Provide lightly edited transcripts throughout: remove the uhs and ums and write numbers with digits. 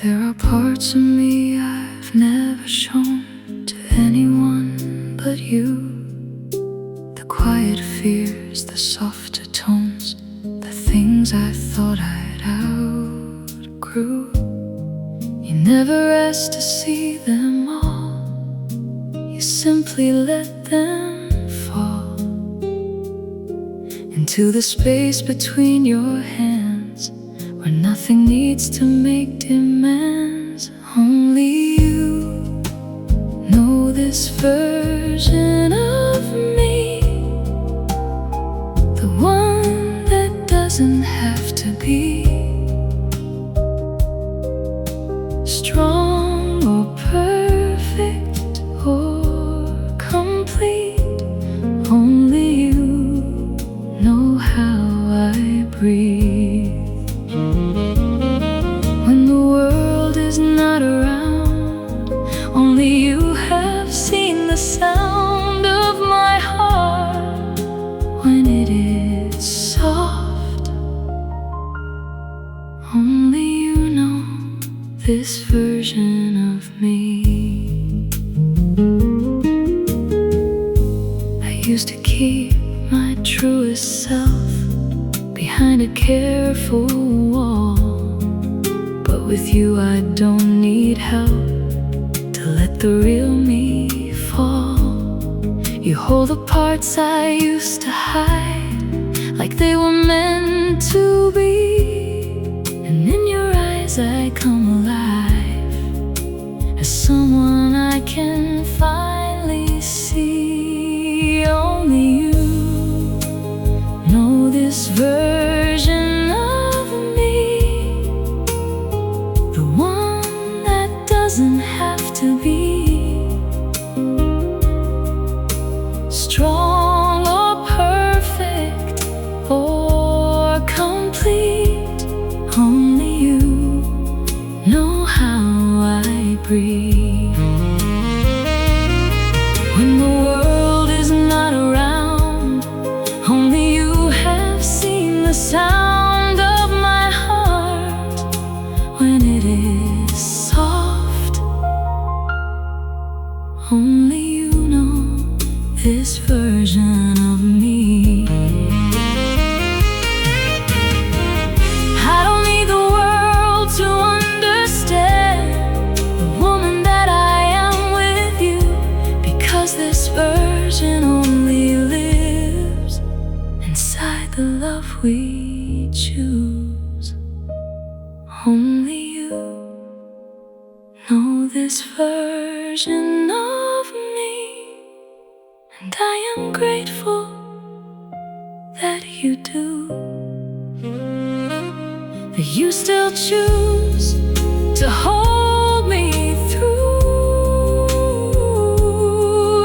There are parts of me I've never shown to anyone but you. The quiet fears, the softer tones, the things I thought I'd outgrew. You never asked to see them all, you simply let them fall into the space between your hands, where nothing needs to make demands. Only you know this version of me, the one that doesn't have to be strong or perfect or complete. Only you know how I breathe. When the world is not around, only you have seen the sound of my heart when it is soft. Only you know this version of me. I used to keep my truest self behind a careful wall, but with you I don't need help to let the real me fall. You hold the parts I used to hide like they were meant to be, and in your eyes I come alive as someone I can finally see. Only you know this version of me, the one that doesn't have to be strong or perfect or complete. Only you know how I breathe. When the world is not around, only you have seen the sound of my heart when it is soft. Only you know this version of me. I don't need the world to understand the woman that I am with you, because this version only lives inside the love we choose. Only you know this version of me, and I am grateful that you do, that you still choose to hold me through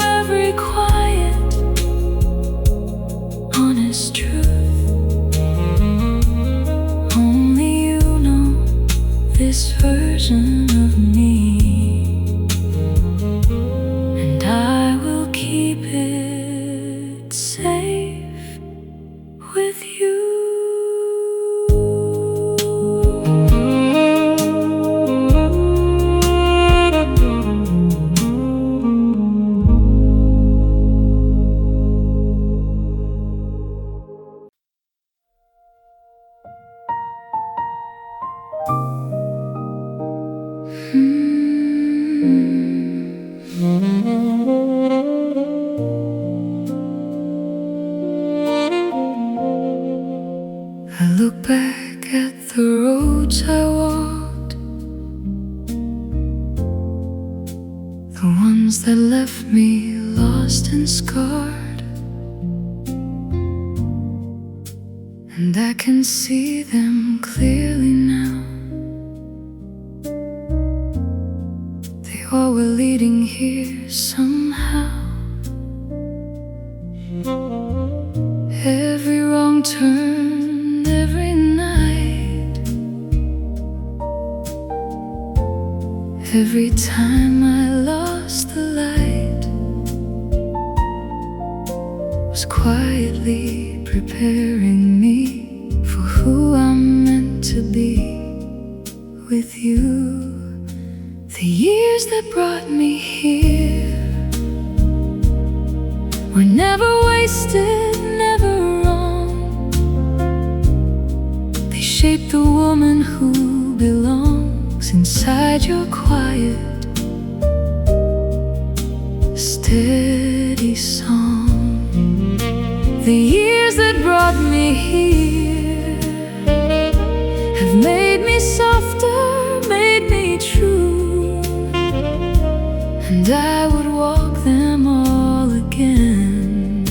every quiet, honest truth. Only you know this version of me, and I will keep it safe with you. I look back at the roads I walked, the ones that left me lost and scarred, and I can see them clearly now. They all were leading here somehow. Every wrong turn, every night, every time I lost the light, was quietly preparing me for who I'm meant to be with you. The years that brought me here were never wasted, never wrong. They shaped the woman who belongs inside your quiet, steady song. The years that brought me here have made me softer, made me true, and I would walk them all again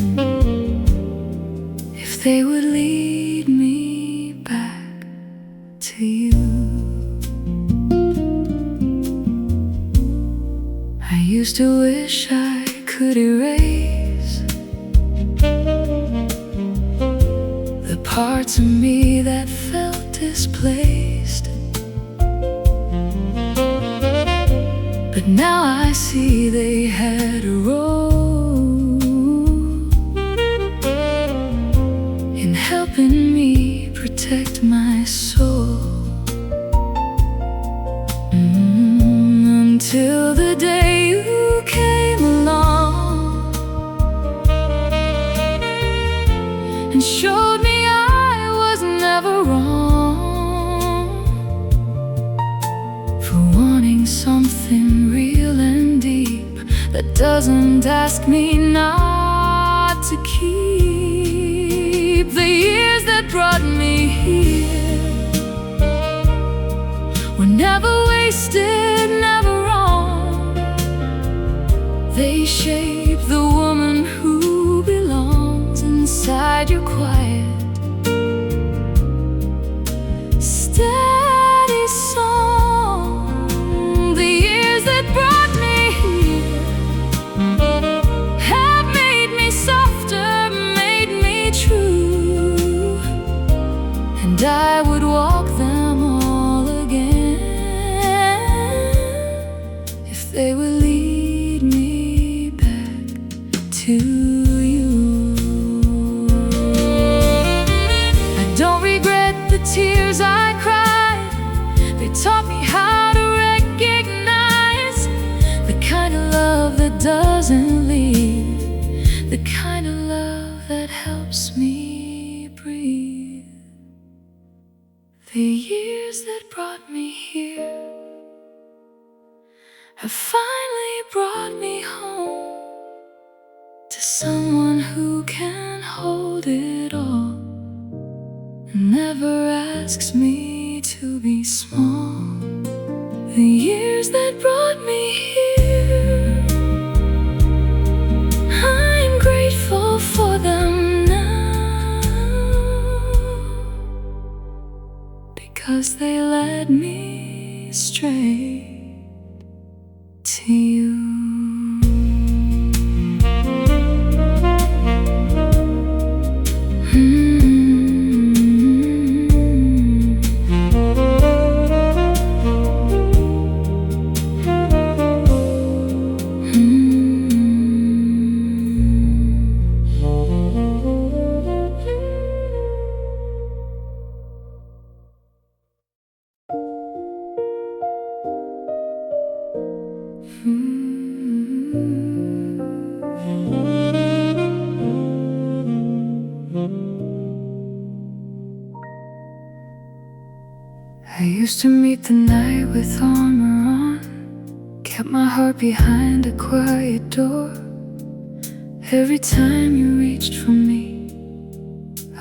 if they would lead me back to you. I used to wish I could erase the parts of me that felt displaced, but now I see they had a role in helping me protect my soul. Until the day you came along and showed me I was never wrong for wanting something real and deep that doesn't ask me not to keep. The years that brought me here were never wasted, never wrong. They shape the woman who belongs inside your quiet, steady song. The years that brought me here have made me softer, made me true, and I would walk them all again if they would lead me back to you. I don't regret the tears I cried. They taught me how to recognize the kind of love that doesn't leave, the kind of love that helps me breathe. The years that brought me here have finally brought me home to someone who can hold it all and never asks me to be small. The years that brought me here, I'm grateful for them now, because they led me straight to you. I used to meet the night with armor on, kept my heart behind a quiet door. Every time you reached for me,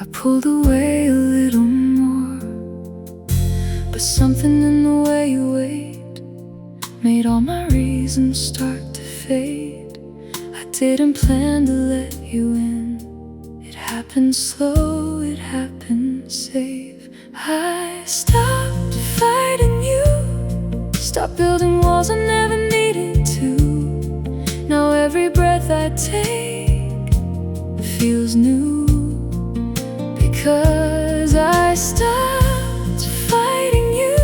I pulled away a little more. But something in the way you wait made all my reasons start to fade. I didn't plan to let you in. It happened slow, it happened safe. I stopped fighting you, stopped building walls I never needed to. Now every breath I take feels new, because I stopped fighting you.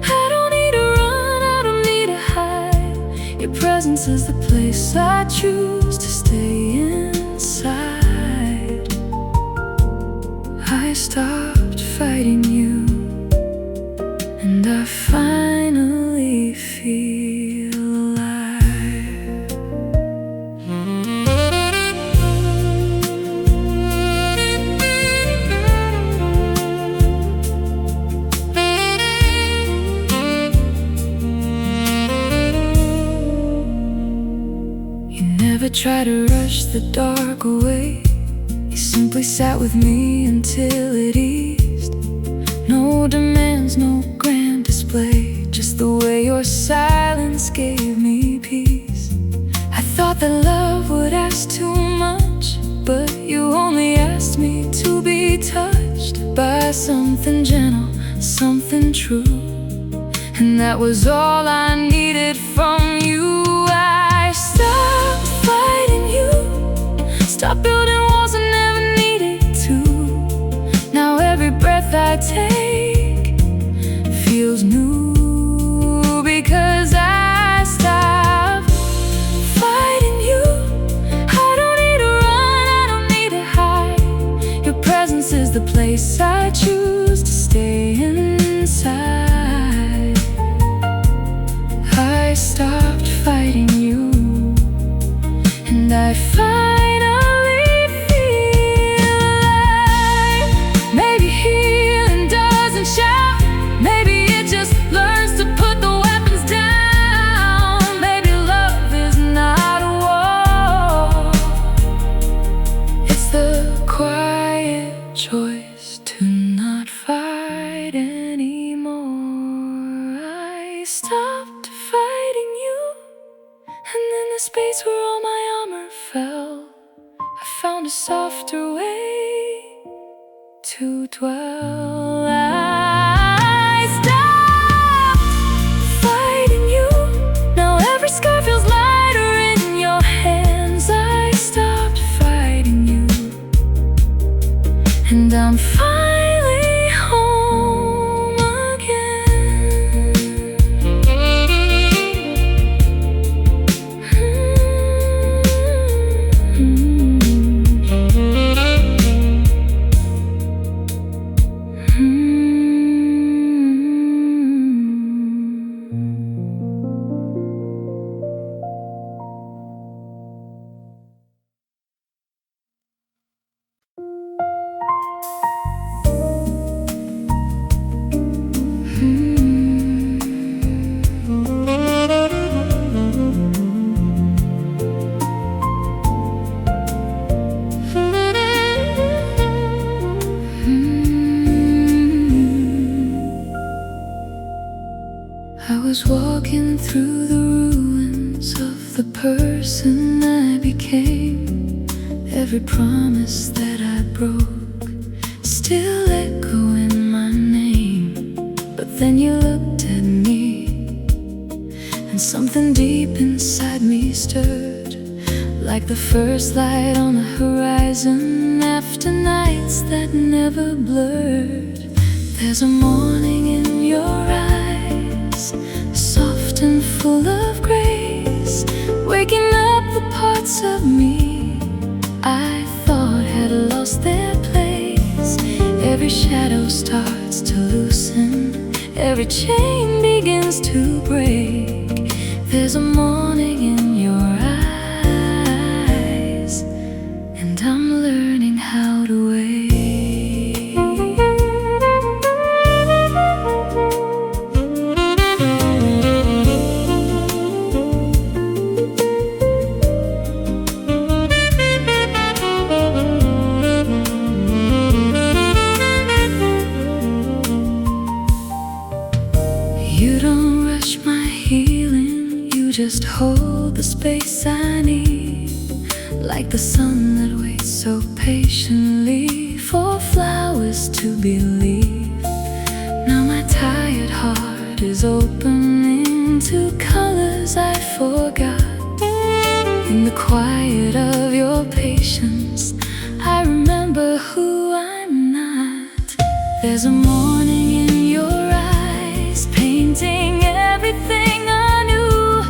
I don't need to run, I don't need to hide. Your presence is the place I choose to stay inside. I stopped fighting you, and I finally feel alive. You never try to rush the dark away. You simply sat with me until it eased. No demands, no grand display, just the way your silence gave me peace. I thought that love would ask too much, but you only asked me to be touched by something gentle, something true. And that was all I needed from you. I stopped fighting you, stopped building walls I never needed to. Now every breath I take feels new, because I stopped fighting you. I don't need to run, I don't need to hide. Your presence is the place I choose to stay inside. I stopped fighting you, and I finally feel alive. Maybe healing doesn't shout, maybe it just learns to put the weapons down. Maybe love is not a war, it's the quiet choice to not fight anymore. I stopped fighting you, and in the space where all my armor fell, I found a softer way to dwell. I stopped fighting you. Now every scar feels lighter in your hands. I stopped fighting you, and I'm finally home again. I was walking through the ruins of the person I became. Every promise that I broke still echoing my name. But then you looked at me, and something deep inside me stirred, like the first light on the horizon after nights that never blurred. There's a morning in your eyes, soft and full of grace, waking up the parts of me I thought had lost their place. Every shadow starts to loosen, every chain begins to break. There's a morning in your eyes, and I'm learning how to wait. You don't rush my healing, you just hold the space I need, like the sun that waits so patiently for flowers to believe. Now my tired heart is opening to colors I forgot. In the quiet of your patience, I remember who I'm not. There's a morning in your eyes, painting everything I knew.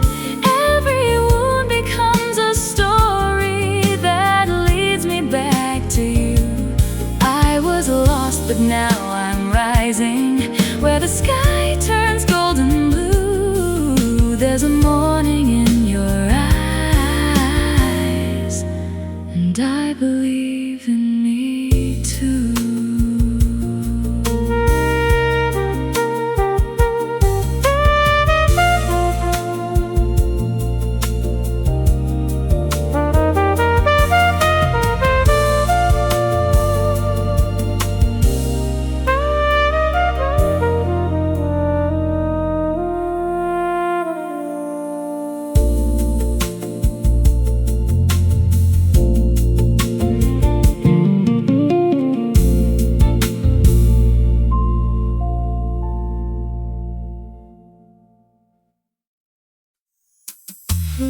Every wound becomes a story that leads me back to you. I was lost, but now I'm rising, where the sky turns I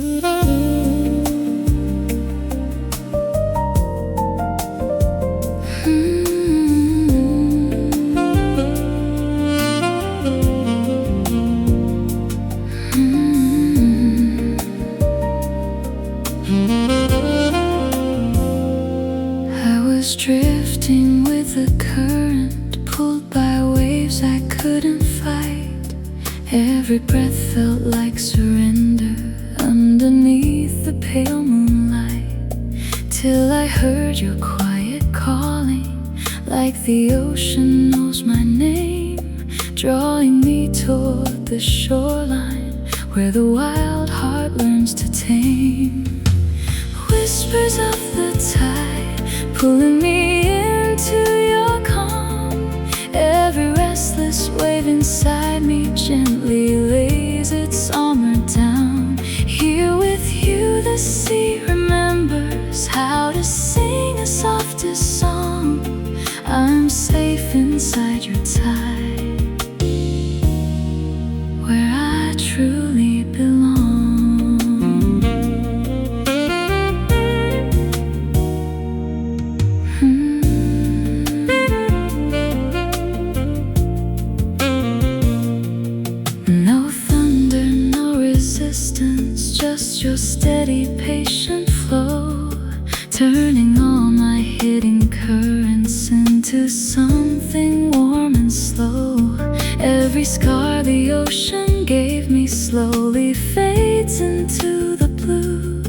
was drifting with the current, pulled by waves I couldn't fight. Every breath felt like surrender underneath the pale moonlight, till I heard your quiet calling, like the ocean knows my name, drawing me toward the shoreline where the wild heart learns to tame. Whispers of the tide pulling me into your calm. Every restless wave inside me gently lays its armor down. Here with you the sea remembers how to sing a softest song. I'm safe inside your tide, where I truly belong. No thunder, no resistance, just your steady, patient flow, turning all my hidden currents into something warm and slow. Every scar the ocean gave me slowly fades into the blue.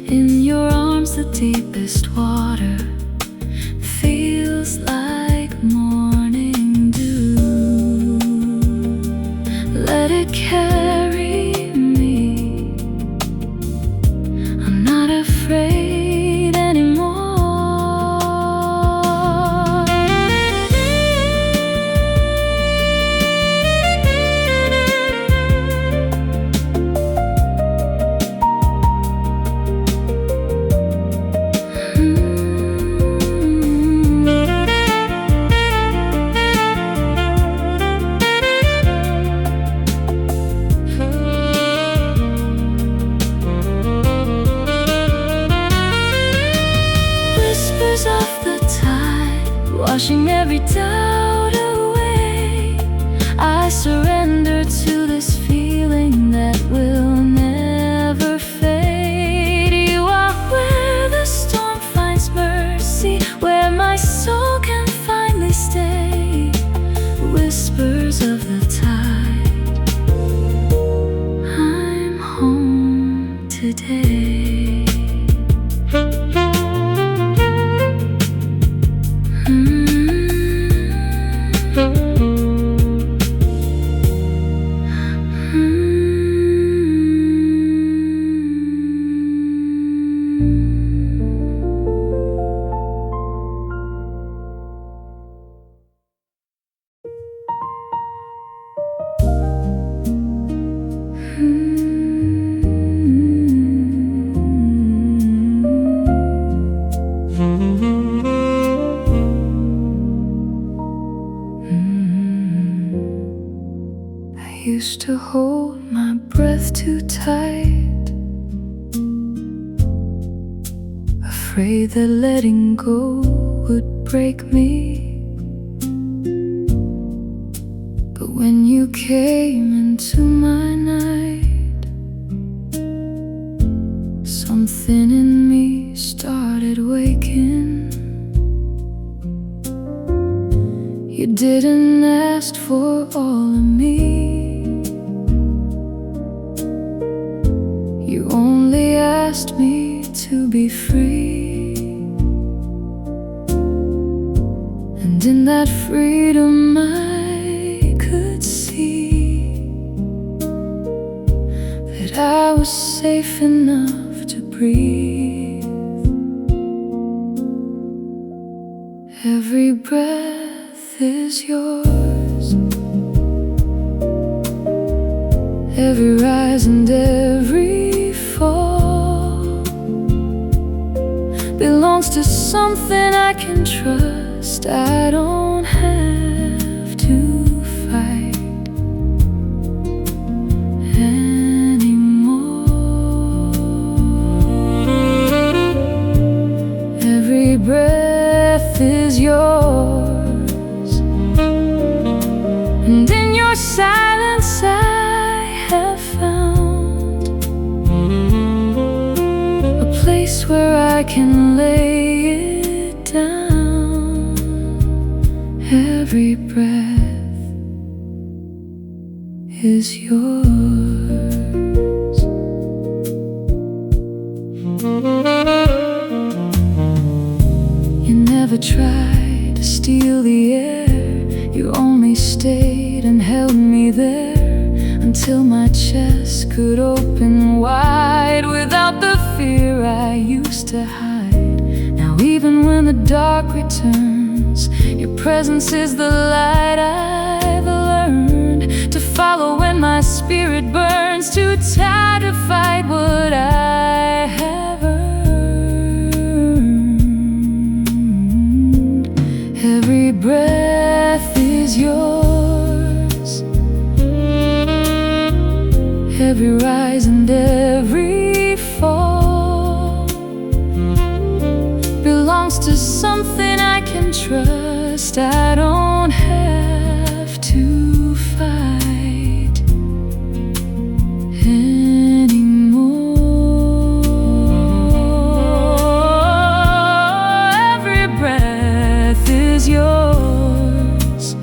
In your arms the deepest water feels like morning dew. Let it carry me, I'm not afraid anymore. Of the tide, washing every doubt away, I surrender to this feeling that will never fade. You are where the storm finds mercy, where my soul can finally stay. Whispers of the tide, I'm home today. I used to hold my breath too tight, afraid that letting go would break me. But when you came into my night, something in me started waking. You didn't ask for all of me, you only asked me to be free. And in that freedom I could see that I was safe enough to breathe. Every breath is yours, every rise and every fall belongs to something I can trust. I don't have to fight anymore. I can lay it down. Every breath is yours. You never tried to steal the air, you only stayed and held me there until my chest could open wide without the fear I used to hide. Now even when the dark returns, your presence is the light I've learned to follow when my spirit burns, too tired to fight what I have earned. Every breath is yours, every rise and every fall belongs to something I can trust. I don't have to fight anymore. Every breath is yours,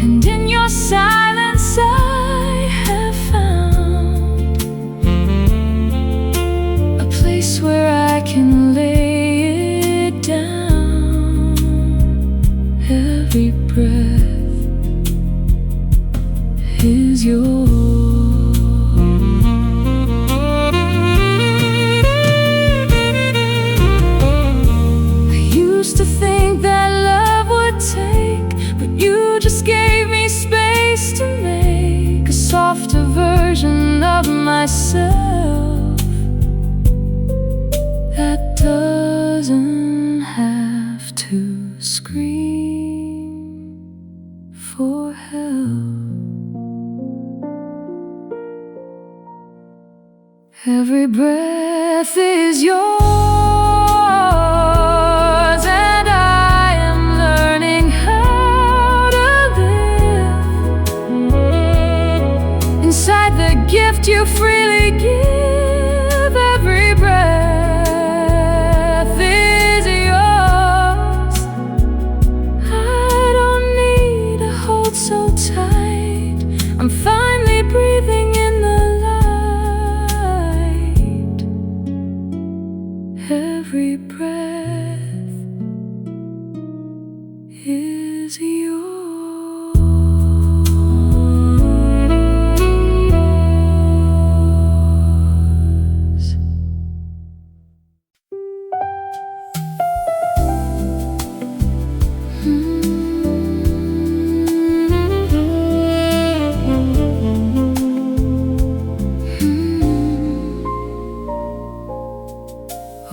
and in your silence I have found a place where I can lay it down. Every breath is yours. I used to think that love would take, but you just gave me space to make a softer version of myself that doesn't have to scream for help. Every breath is yours, and I am learning how to live inside the gift you freely give. Every breath is yours. I don't need to hold so tight. I'm finally breathing in the light. Every breath is yours.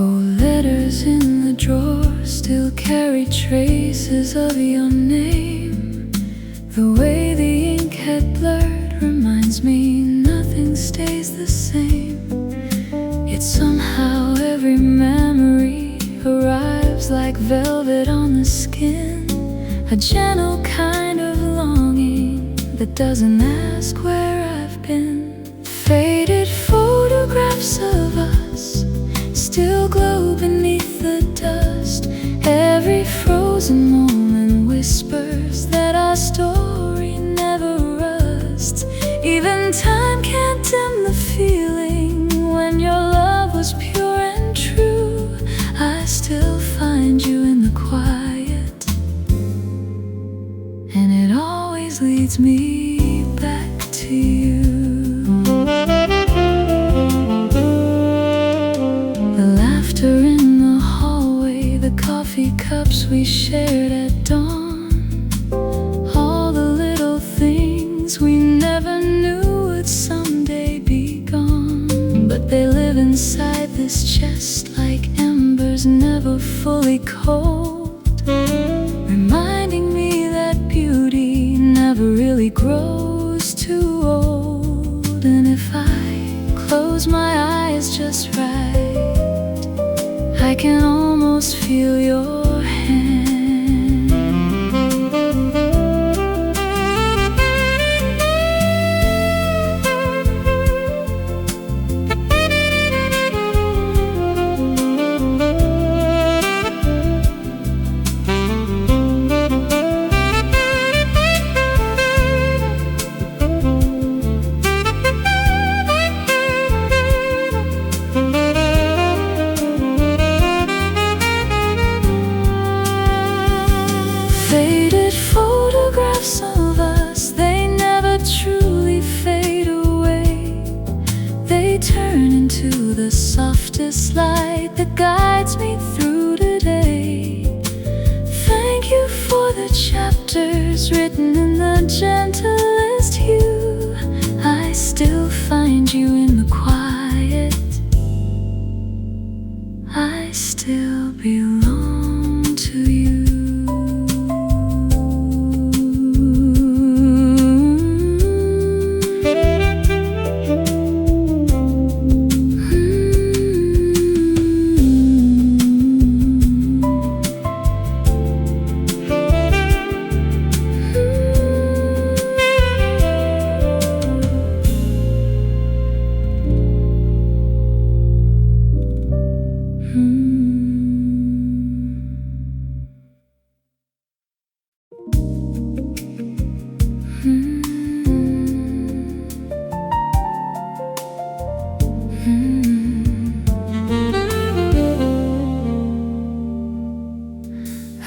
Oh, letters in the drawer still carry traces of your name. The way the ink had blurred reminds me nothing stays the same. Yet somehow every memory arrives like velvet on the skin, a gentle kind of longing that doesn't ask where I've been. Faded photographs of us still glow beneath the dust. Every frozen moment whispers that our story never rusts. Even time can't dim the feeling when your love was pure and true. I still find you in the quiet, and it always leads me back to you. In the hallway, the coffee cups we shared at dawn, all the little things we never knew would someday be gone. But they live inside this chest like embers never fully cold, reminding me that beauty never really grows too old. And if I close my eyes just right, I can almost feel your hand. softest light that guides me through today. Thank you for the chapters written in the gentlest hue. I still find you in the quiet. I still belong to you.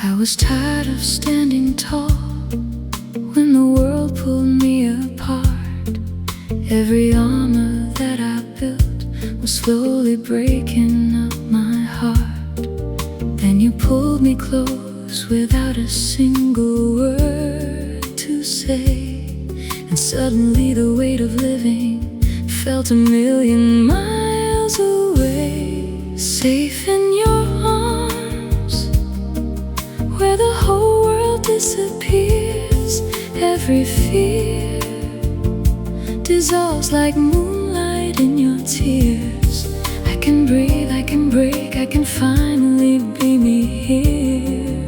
I was tired of standing tall when the world pulled me apart. Every armor that I built was slowly breaking up my heart. Then you pulled me close without a single word to say, and suddenly the weight of living felt a million miles away. Safe in your arms, where the whole world disappears. Every fear dissolves like moonlight in your tears. I can breathe, I can break, I can finally be me here,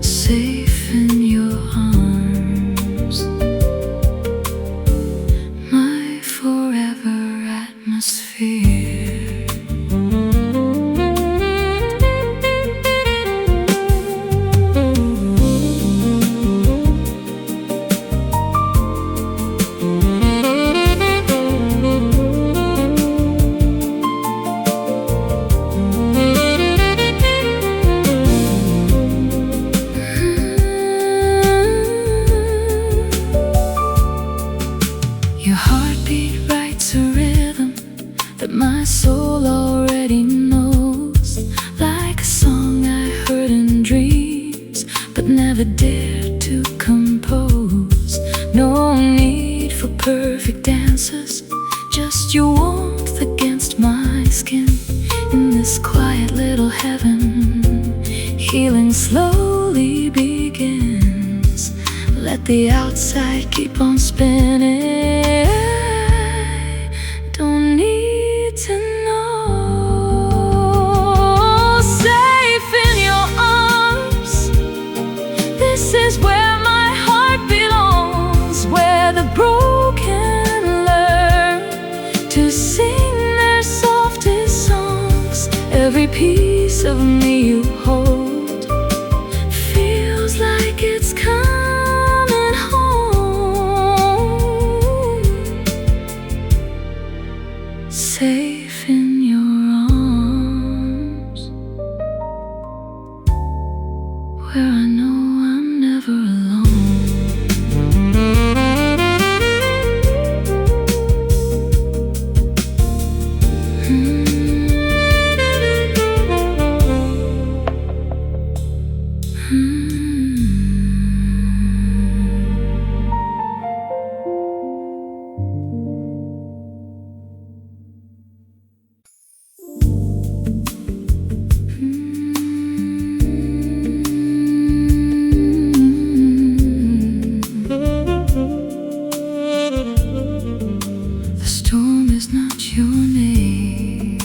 safe in your arms, my forever atmosphere. Your heartbeat writes a rhythm that my soul already knows, like a song I heard in dreams but never dared to compose. No need for perfect dances, just your warmth against my skin. In this quiet little heaven, healing slowly begins. Let the outside keep on spinning. I don't need to know. Safe in your arms, this is where my heart belongs, where the broken learn to sing their softest songs. Every piece of me you hold feels like it's coming home, safe in your arms, where I know I'm never alone. The storm is not your name.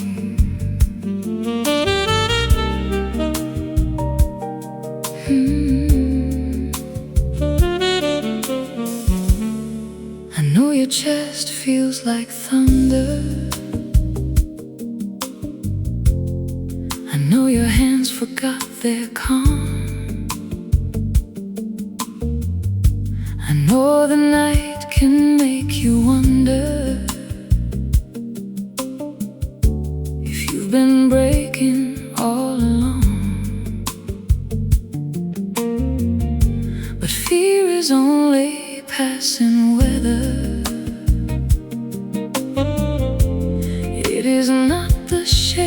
I know your chest feels like thunder. I know your hands forgot their calm. I know the night can make you wonder if you've been breaking all along. But fear is only passing weather. It is not the shape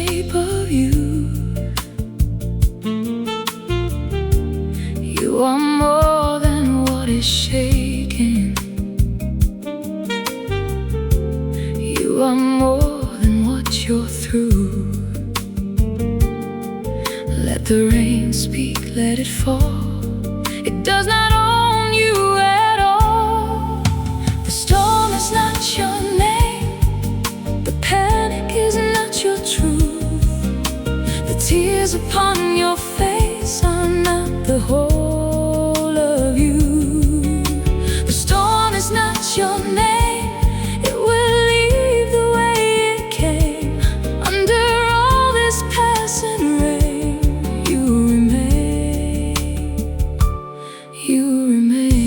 are more than what you're through. Let the rain speak, let it fall. It does not own you at all. The storm is not your name. The panic is not your truth. The tears upon your face are not the whole of you. The storm is not your name. It will leave the way it came. Under all this passing rain, you remain. You remain.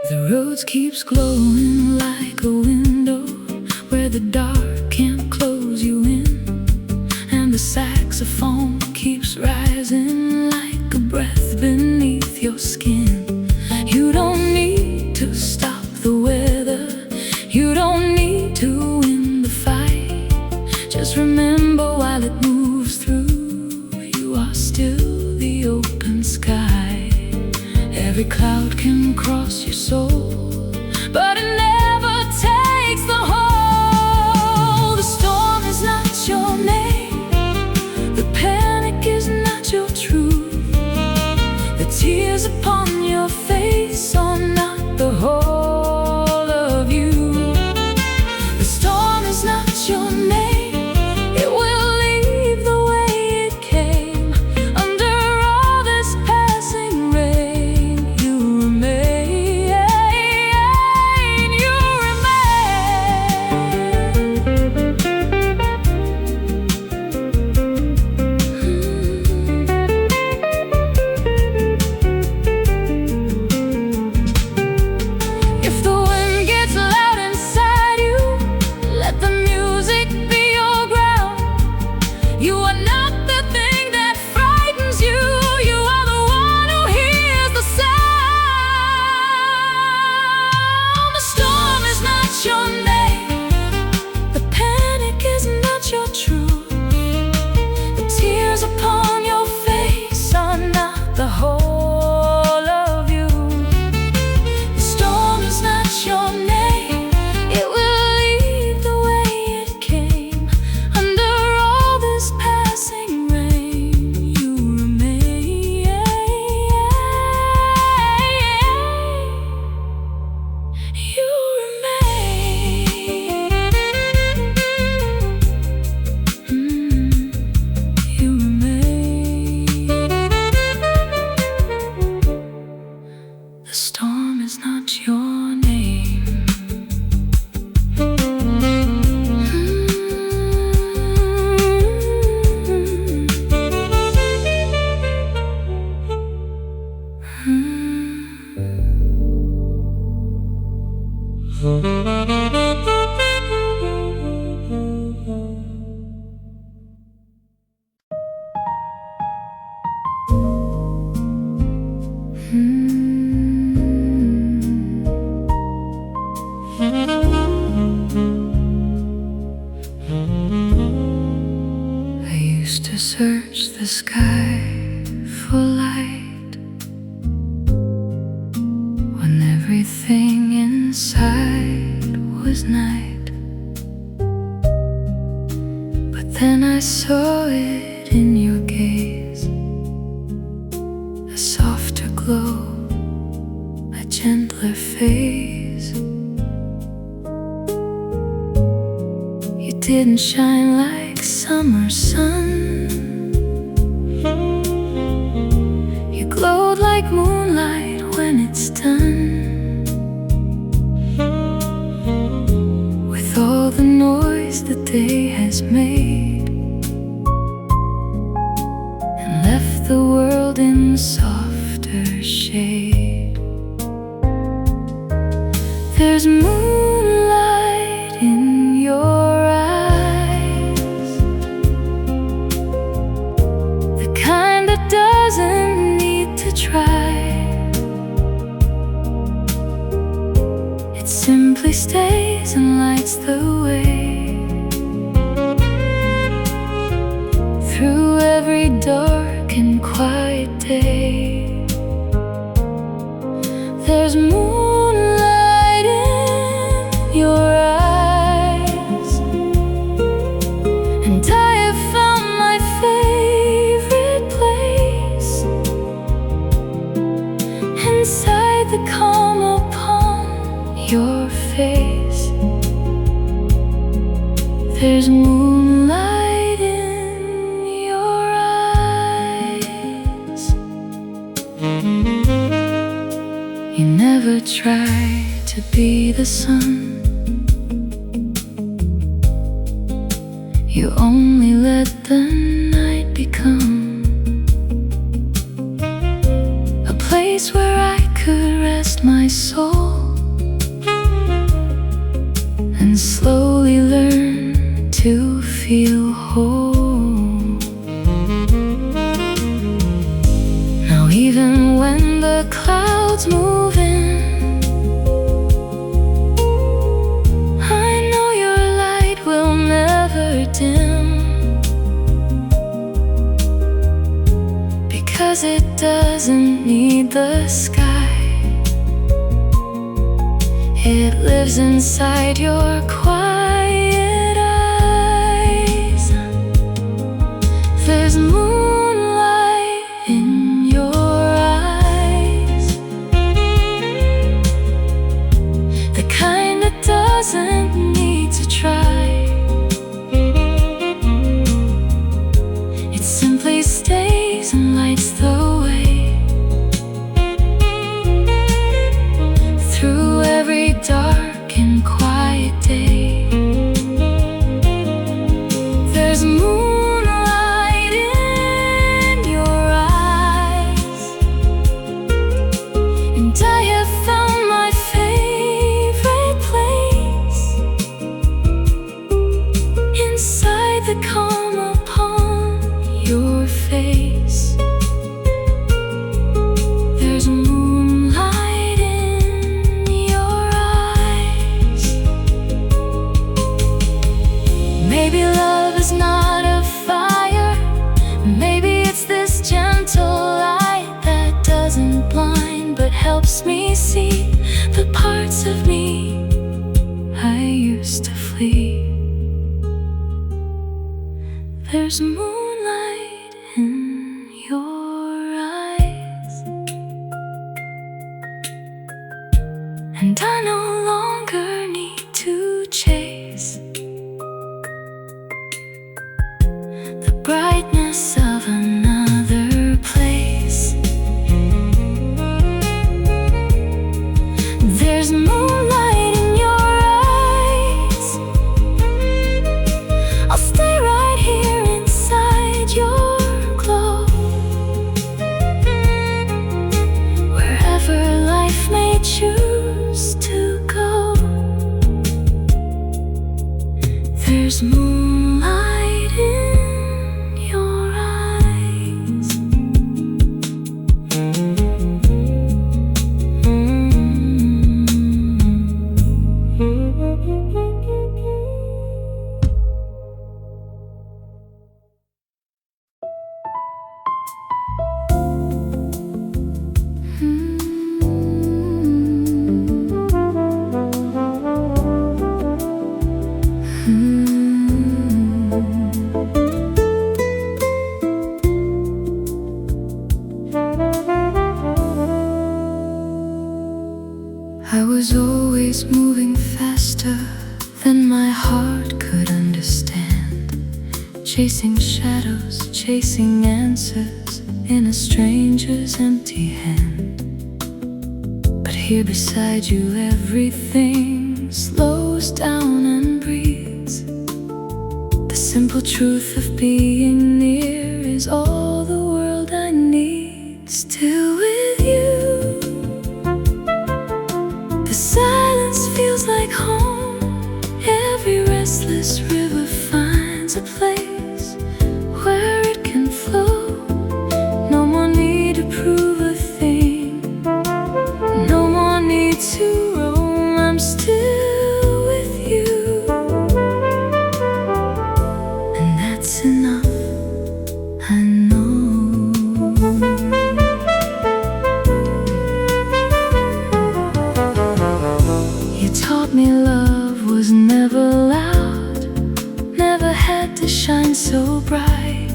The Rhodes keeps glowing like a window where the dark can't close you in. And the saxophone keeps rising like a breath beneath your skin. You don't need to stop the weather. You don't need to win the fight. Just remember, while it moves through, you are still the open sky. Every cloud can cross your soul, but it never takes the whole. The storm is not your name. The panic is not your truth. The tears upon your face are not the whole of you. The storm is not your name. It will leave the way it came. Under all this passing rain, you remain. You If the wind gets loud inside you, let the music be your ground. You are not the thing that frightens you. You are the one who hears the sound. The storm is not your name. The panic is not your truth. The tears upon your face are not the whole of you. The storm is not your name. It will leave the way it came. Under all this passing rain, you remain. You remain. You remain. The storm is not your name. I used to search the sky for light when everything inside was night. But then I saw it in your gaze, a softer glow, a gentler phase. You didn't shine like summer sun. You glowed like moonlight when it's done. With all the noise the day has made, and left the world in softer shade. There's moonlight in your eyes, the kind that doesn't need to try. It simply stays and lights the way. try to be the sun. You only let the night become a place where I could rest my soul and slowly learn to feel whole. Now even when the clouds move in, I know your light will never dim, because it doesn't need the sky. It lives inside your quiet eyes. There's moonlight in your eyes, the kind that doesn't need to try. It simply stays and lights the way through every dark and quiet day. There's moonlight in your eyes, and I have found my favorite place inside the calm upon your face. There's moonlight in your eyes. Maybe love is not a fire. Maybe it's this gentle light that doesn't blind, but helps me see the parts of me I used to flee. There's moonlight in your eyes, and I no longer need to chase the brightness of another place. There's moonlight in your eyes. I'll stay right here inside your glow, wherever life may choose to go. There's moonlight in your eyes. I was always moving faster than my heart could understand, chasing shadows, chasing answers in a stranger's empty hand. But here beside you everything slows down and breathes. The simple truth of being near is all the world I need. Still with you, the silence feels like home. Every restless river finds a place where it can flow. No more need to prove a thing, no more need to roam. I'm still with you, and that's enough, I know. You taught me love was never loud, never had to shine so bright.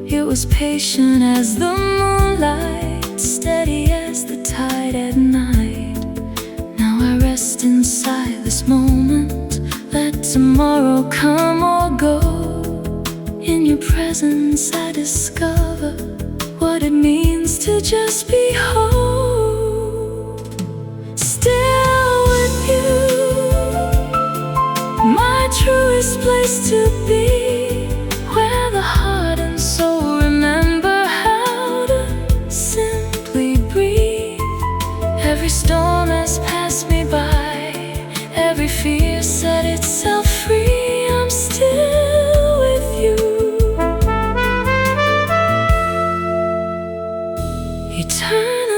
It was patient as the moonlight, steady as the tide at night. Now I rest inside this moment, let tomorrow come or go. In your presence I discover what it means to just be whole. place to be, where the heart and soul remember how to simply breathe. Every storm has passed me by, every fear set itself free. I'm still with you, eternally.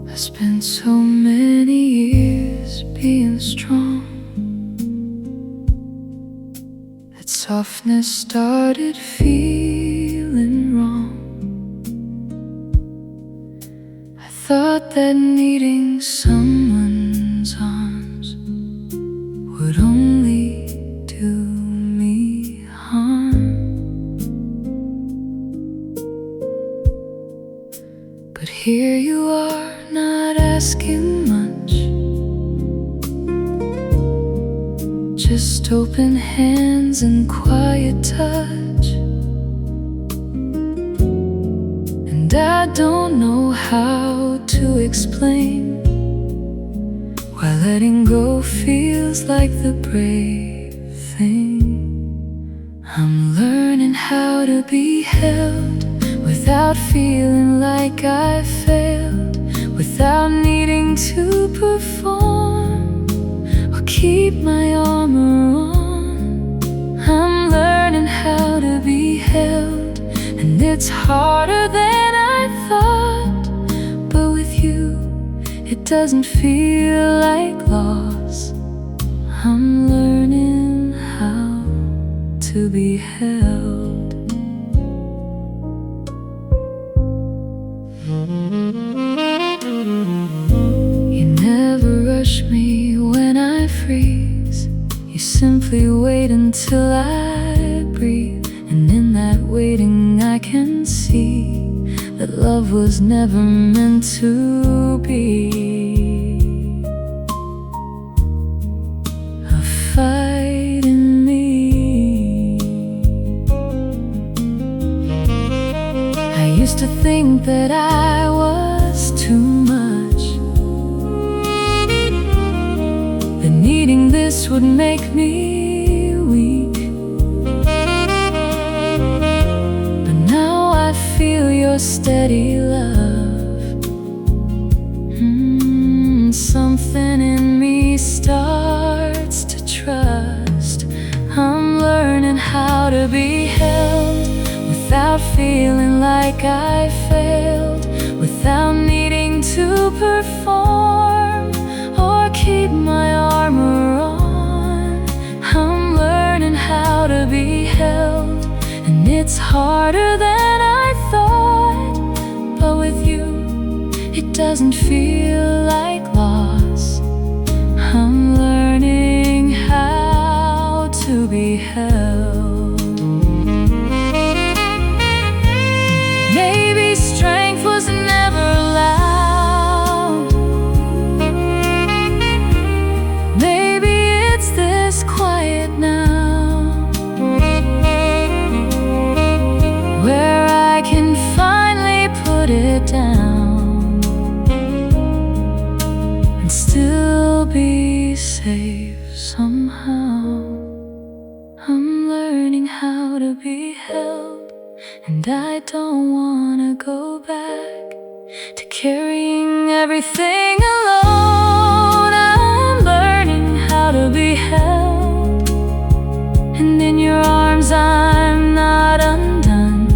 I spent so many years being strong, that softness started feeling wrong. I thought that needing someone's arms would only do me harm. But here you are, not asking much, just open hands and quiet touch. And I don't know how to explain why letting go feels like the brave thing. I'm learning how to be held without feeling like I failed, without needing to perform or keep my armor on. I'm learning how to be held, and it's harder than I thought. But with you, it doesn't feel like loss. I'm learning how to be held. You never rush me when I freeze, you simply wait until I breathe. And in that waiting I can see that love was never meant to be a fight in me. I used to think that I was too much, that needing this would make me weak. But now I feel your steady love. Something in me starts to trust. I'm learning how to be held without feeling like I failed, without needing to perform or keep my armor on. I'm learning how to be held, and it's harder than I thought. But with you, it doesn't feel like loss. I'm learning how to be held. Maybe strength was never allowed. Maybe it's this quiet now, where I can finally put it down and still be safe somehow. I'm learning how to be held, and I don't wanna go back to carrying everything alone. I'm learning how to be held, and in your arms I'm not undone.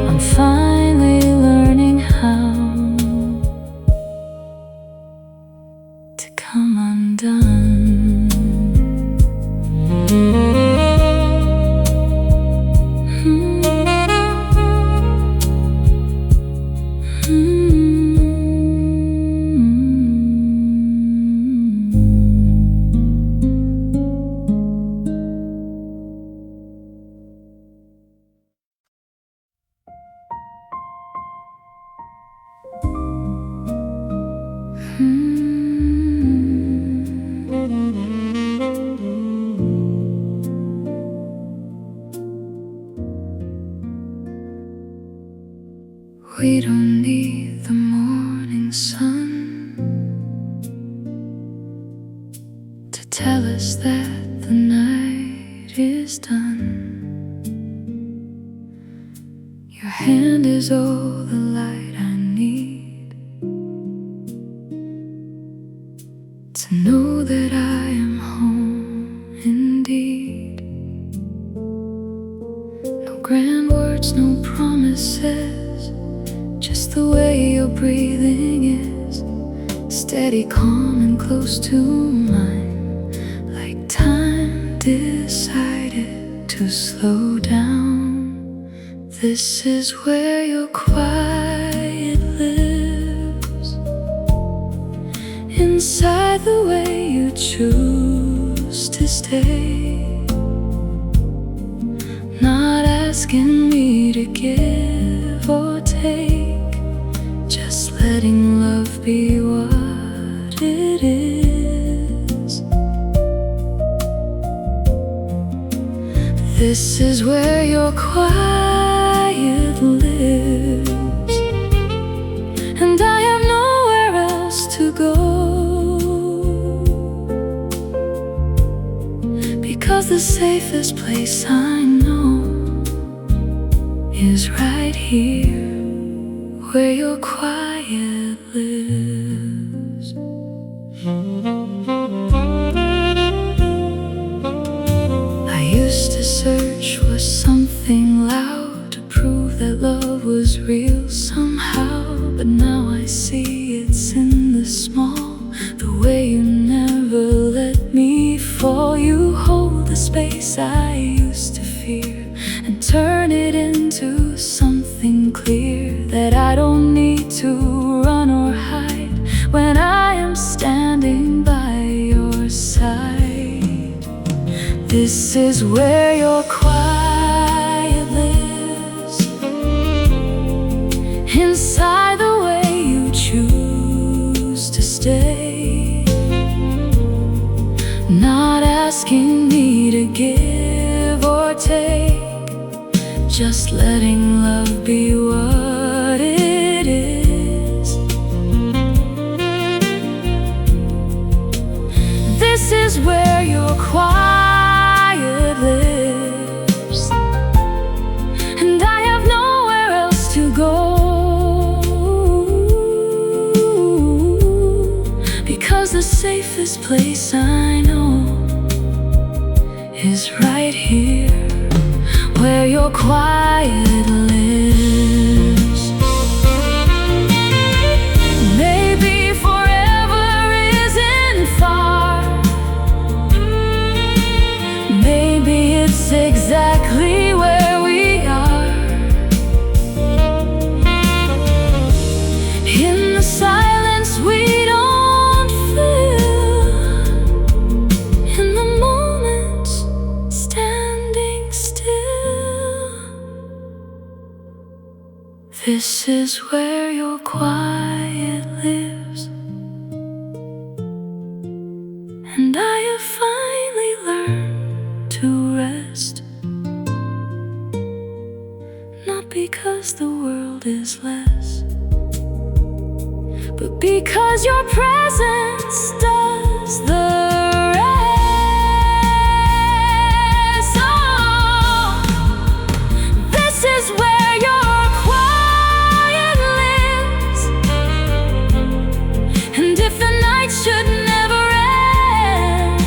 I'm finally learning done. We don't need the morning sun to tell us that the night is done. Your hand is all the light I need to know that I am home indeed. No grand words, no promises, just the way your breathing is, steady, calm, and close to mine, like time decided to slow down. This is where your quiet lives, inside the way you choose to stay, not asking me to give or take, just letting love be what it is. This is where your quiet lives, and I have nowhere else to go, because the safest place I know is right here, where your quiet lives. I used to search for something loud to prove that love was real somehow, but now I see it's in the small, the way you never let me fall. You hold the space I used to fear and turn it into something clear, that I don't need to run or hide when I am standing by your side. This is where your quiet lives, inside the way you choose to stay, not asking me to give or take, just letting love be what it is. This is where your quiet lives, and I have nowhere else to go, because the safest place I know is right here, where your quiet lives. Maybe forever isn't far, maybe it's exactly where we are, in the silence we don't feel, in the moments standing still. This is where your quiet lives, and I have finally learned to rest, not because the world is less, but because your presence does the rest. Oh, this is where your quiet lives, and if the night should never end,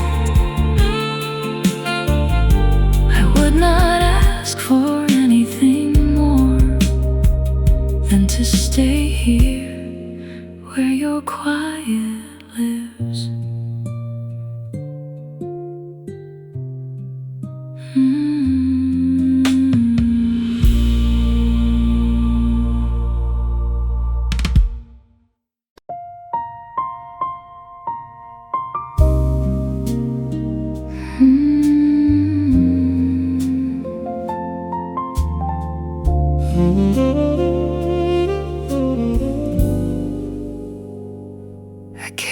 I would not ask for anything more than to stay here, where your quiet lives.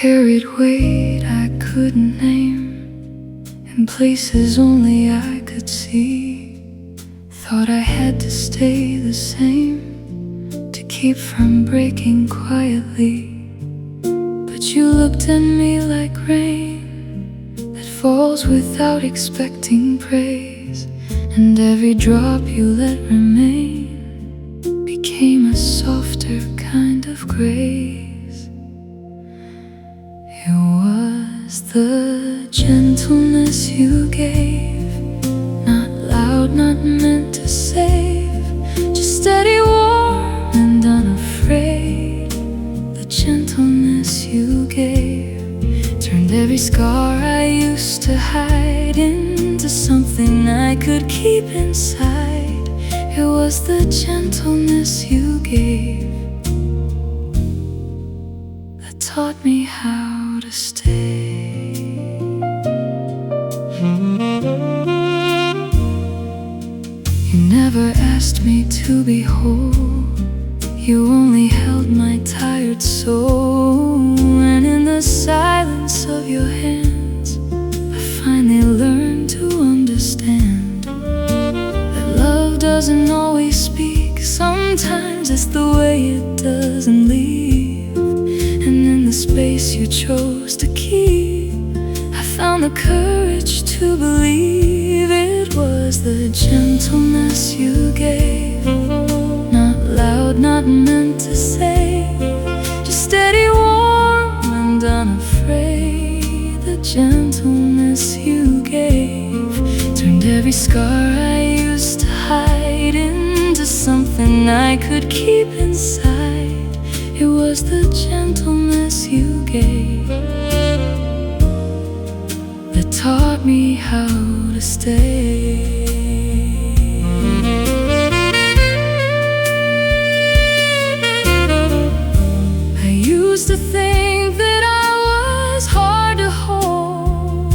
carried weight I couldn't name, in places only I could see. Thought I had to stay the same to keep from breaking quietly. But you looked at me like rain that falls without expecting praise, and every drop you let remain became a softer kind of grace. It was the gentleness you gave, not loud, not meant to save, just steady, warm and unafraid. The gentleness you gave turned every scar I used to hide into something I could keep inside. It was the gentleness you gave that taught me how to stay. You never asked me to be whole, you only held my tired soul. And in the silence of your hands, I finally learned to understand that love doesn't always speak, sometimes it's the way it doesn't leave. And in the space you chose to keep, I found the courage to believe. It was the gentleness you gave, not loud, not meant to say, just steady, warm and unafraid. The gentleness you gave turned every scar I used to hide into something I could keep inside. It was the gentleness you gave that taught me how to stay. I used to think that I was hard to hold,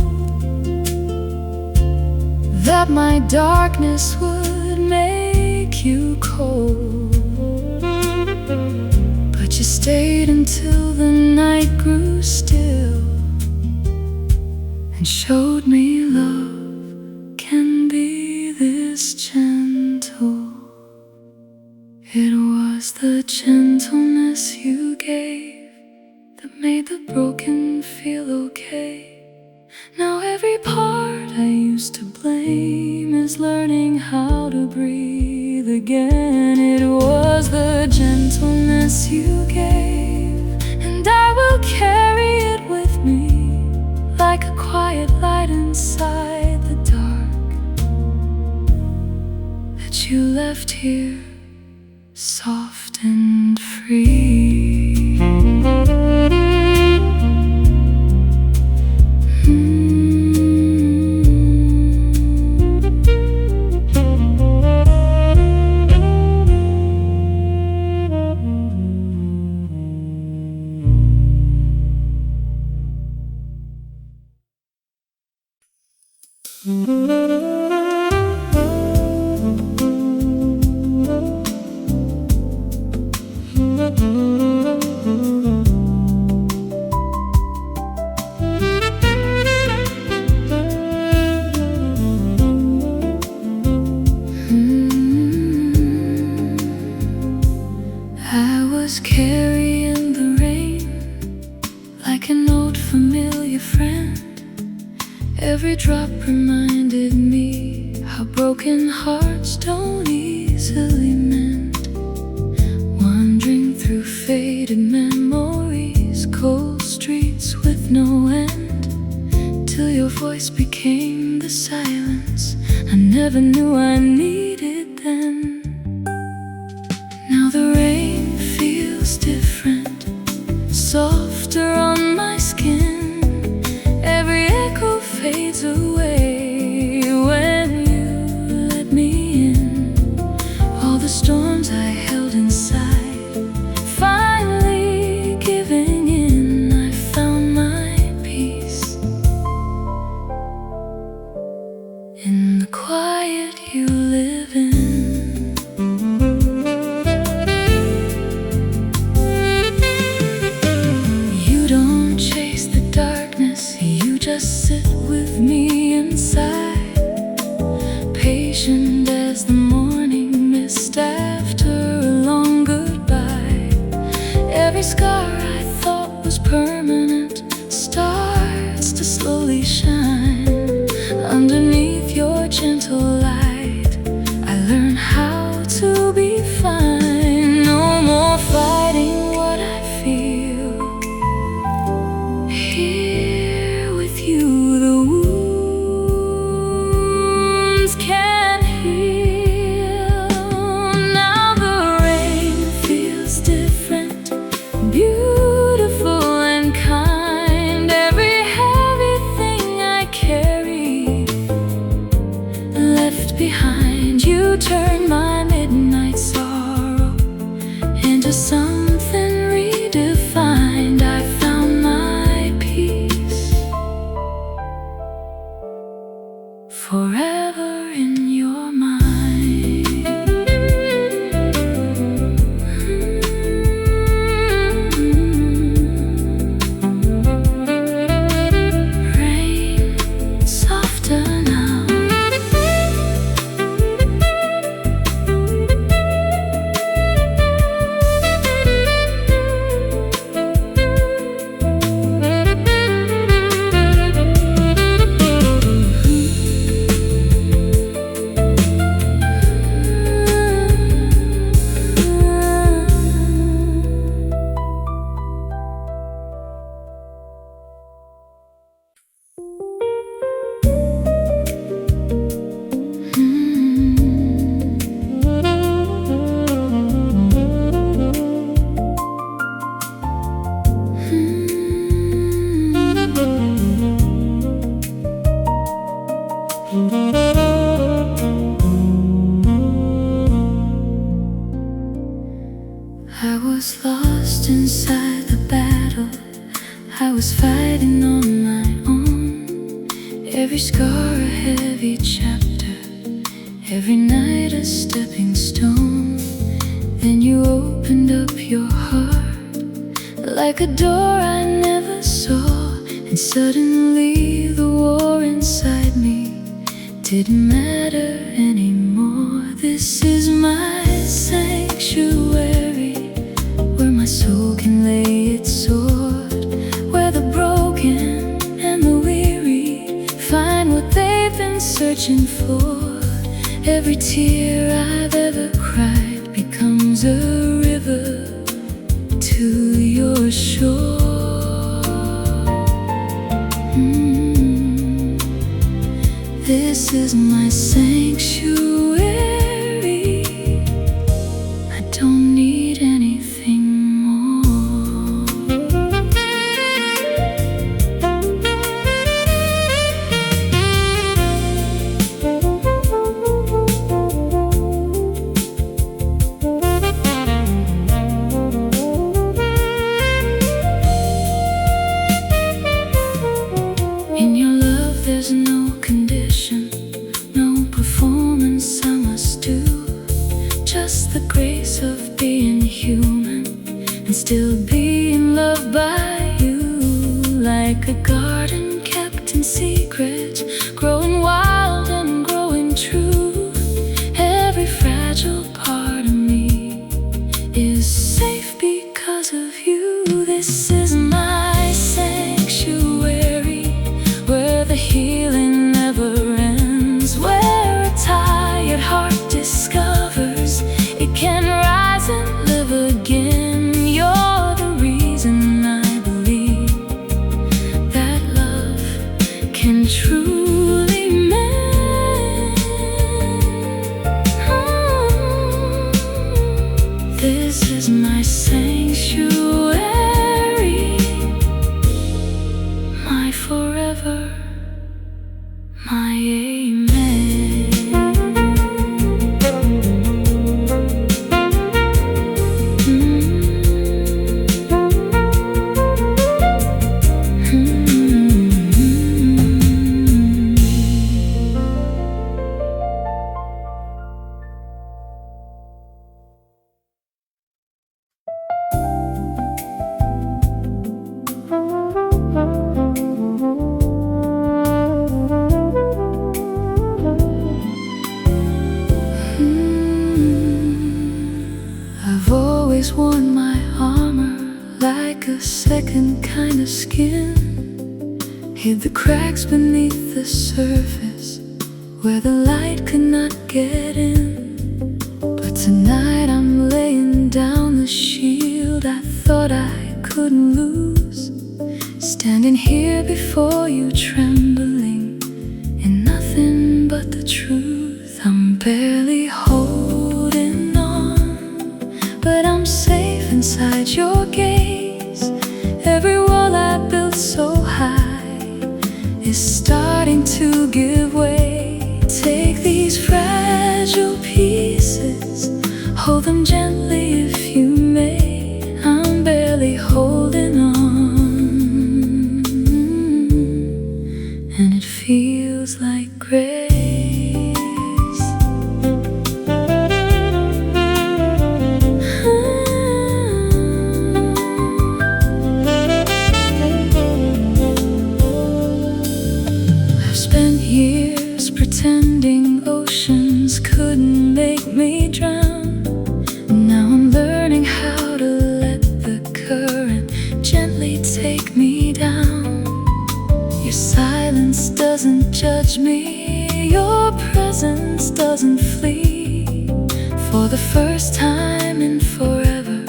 that my darkness would make you cold. But you stayed until the night grew still and showed me love can be this gentle. It was the gentleness you gave that made the broken feel okay. Now every part I used to blame is learning how to breathe again. It was the gentleness you gave, and I will carry it with me like a quiet light inside the dark that you left here soft and free. I was carrying the rain like an old familiar friend. Every drop reminded me how broken hearts don't easily mend. Wandering through faded memories, cold streets with no end, till your voice became the silence I never knew I needed then. Now the rain feels different, softer on my skin. Every echo fades away when you let me in. All the storms I held inside finally giving in. I found my peace in the quiet you live in. You don't change was fighting on my own. Every scar a heavy chapter, every night a stepping stone. Then you opened up your heart like a door I never saw, and suddenly the war inside me didn't matter anymore. This is my sanctuary, where my soul can lay its sword, where the broken and the weary find what they've been searching for. Every tear I've ever cried becomes a river to your shore. This is my sanctuary. I don't need anything more. In your love there's no condition, no performance I must do, just the grace of being human and still being loved by you. Like a garden kept in secret, growing wild and growing true, every fragile part of me is safe because of you. This is my sanctuary, where the healing never ends, where a tired heart discovers it can rise and live again. You're the reason I believe that love can truly mend. This is my sanctuary, my forever, my amen. I've always worn my armor like a second kind of skin, hid the cracks beneath the surface where the light could not get in. But tonight I'm laying down the shield I thought I couldn't lose, standing here before you trembling in nothing but the truth. I'm barely holding on, but I'm safe inside your gaze. Every wall I built so high is starting to give way. Take these fragile pieces, hold them gently if you may. I'm barely holding on, and it feels like grace. Years pretending oceans couldn't make me drown. Now I'm learning how to let the current gently take me down. Your silence doesn't judge me, your presence doesn't flee. For the first time in forever,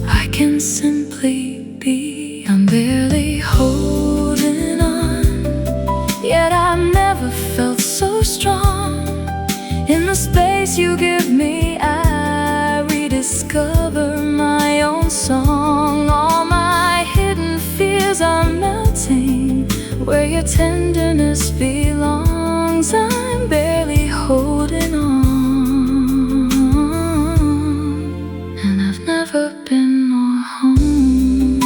I can simply be. I'm barely holding on, yet I've never felt so strong. In the space you give me, I rediscover my own song. All my hidden fears are melting where your tenderness belongs. I'm barely holding on, and I've never been more home.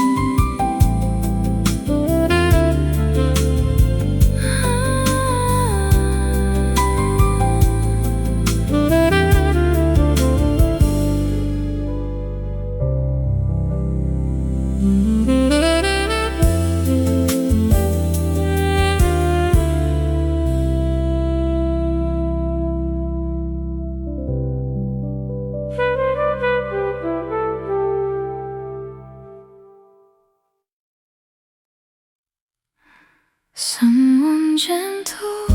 Someone gentle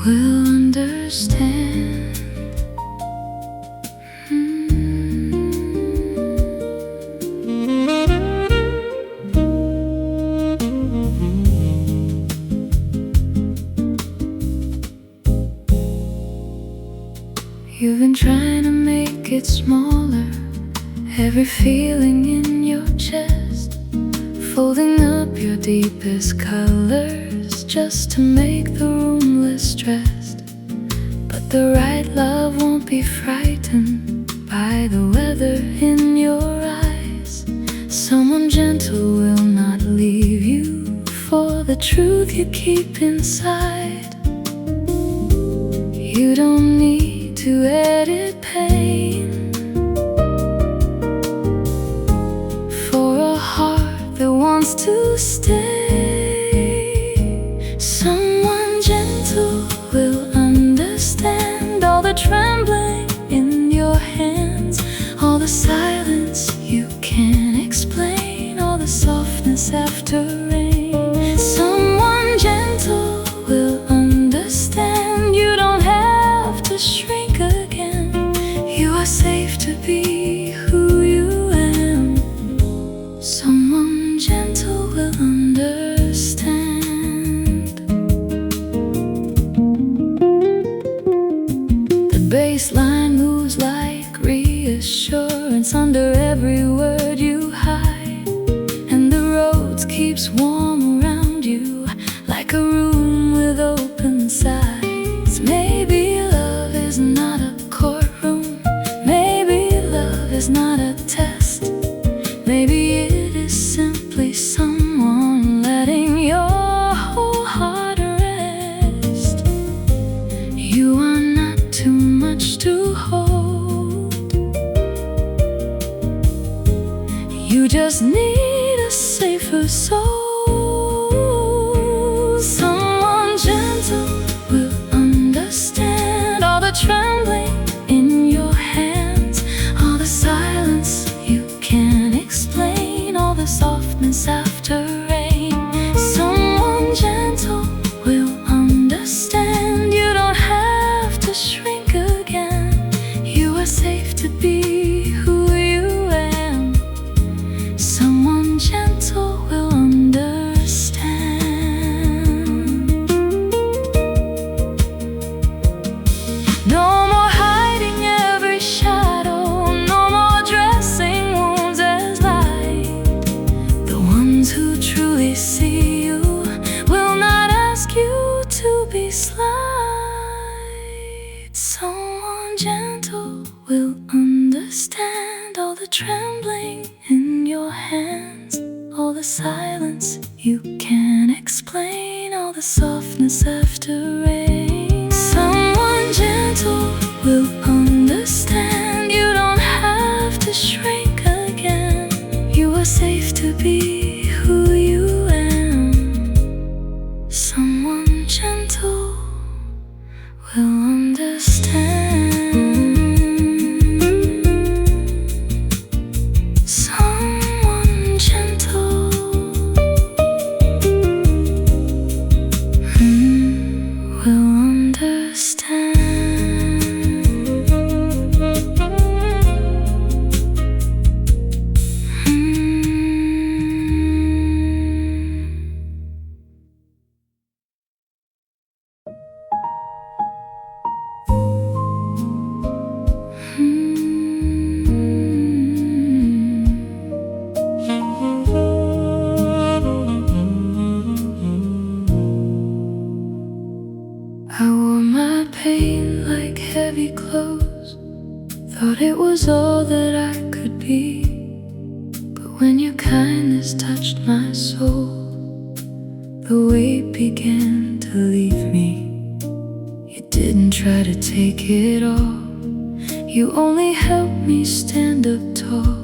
will understand. You've been trying to make it smaller, every feeling in your chest, folding up your deepest colors just to make the room less stressed. But the right love won't be frightened by the weather in your eyes. Someone gentle will not leave you for the truth you keep inside. You don't need to edit pain for a heart that wants to stay. Someone gentle will understand all the trembling in your hands, all the silence you can't explain, all the softness after rain. Someone gentle will understand you don't have to shrink again. You are safe to be who you am. Someone gentle will understand. The bass line moves like reassurance under every word you hide, and the Rhodes keeps warm around you like a room with open sides. Maybe love is not a courtroom, maybe love is not a test, maybe it is simply someone letting your whole heart rest. You are not too much to hold, you just need a safer soul. Someone gentle will understand all the trembling in your hands, all the silence you can't explain, all the softness after rain. Someone gentle will understand you don't have to shrink again. You are safe to be who you am. Someone gentle will understand. No more hiding every shadow, no more dressing wounds as light. The ones who truly see you will not ask you to be slight. Someone gentle will understand all the trembling in your hands, all the silence you can't explain, all the softness after rain. Someone gentle will understand you don't have to shrink again. You are safe to be who you am. Someone gentle will understand. Someone gentle will understand. I wore my pain like heavy clothes, thought it was all that I could be. But when your kindness touched my soul, the weight began to leave me. You didn't try to take it all, you only helped me stand up tall,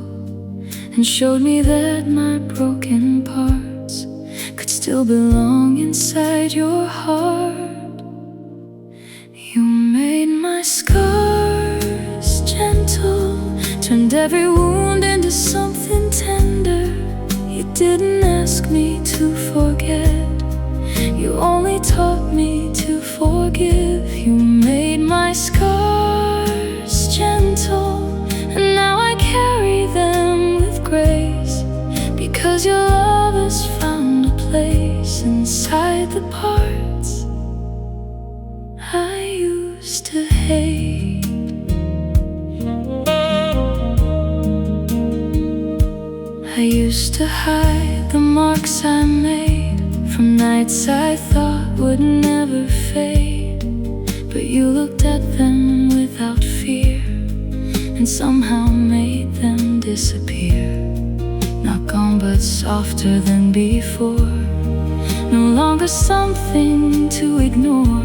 and showed me that my broken parts could still belong inside your heart. You made my scars gentle, turned every wound into something tender. You didn't ask me to forget, You only taught me to forgive. You made my scars gentle, and now I carry them with grace, because your love has found a place inside the parts I used to hate. I used to hide the marks I made from nights I thought would never fade, but you looked at them without fear and somehow made them disappear. Not gone but softer than before, no longer something to ignore.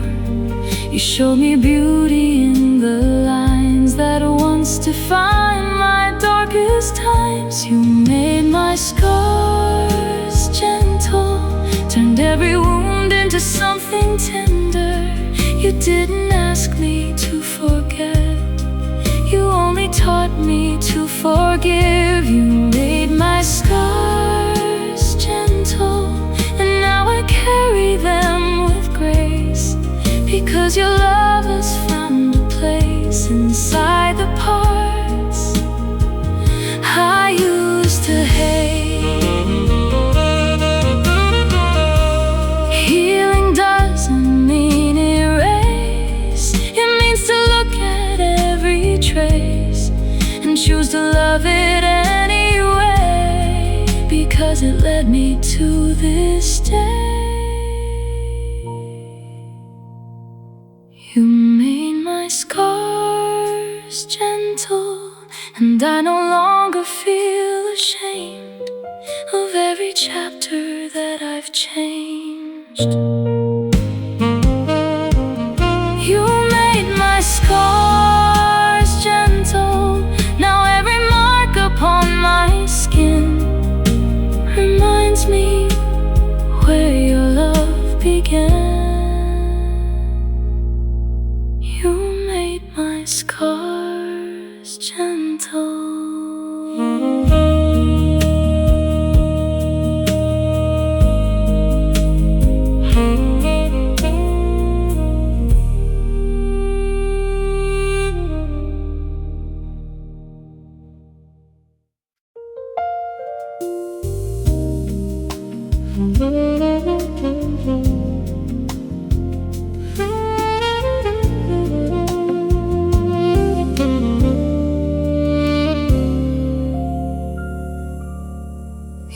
You showed me beauty in the lines that once defined my darkest times. You made my scars gentle, turned every wound into something tender. You didn't ask me to forget, you only taught me to forgive. You made my scars gentle, and now I carry them with grace, because your love has found a place inside the parts I used to hate. Healing doesn't mean erase, it means to look at every trace and choose to love it anyway, because it led me to this day. You made my scars gentle, and I no longer feel ashamed of every chapter that I've changed. You made my scars gentle, now every mark upon my skin reminds me where your love began. My scars gentle.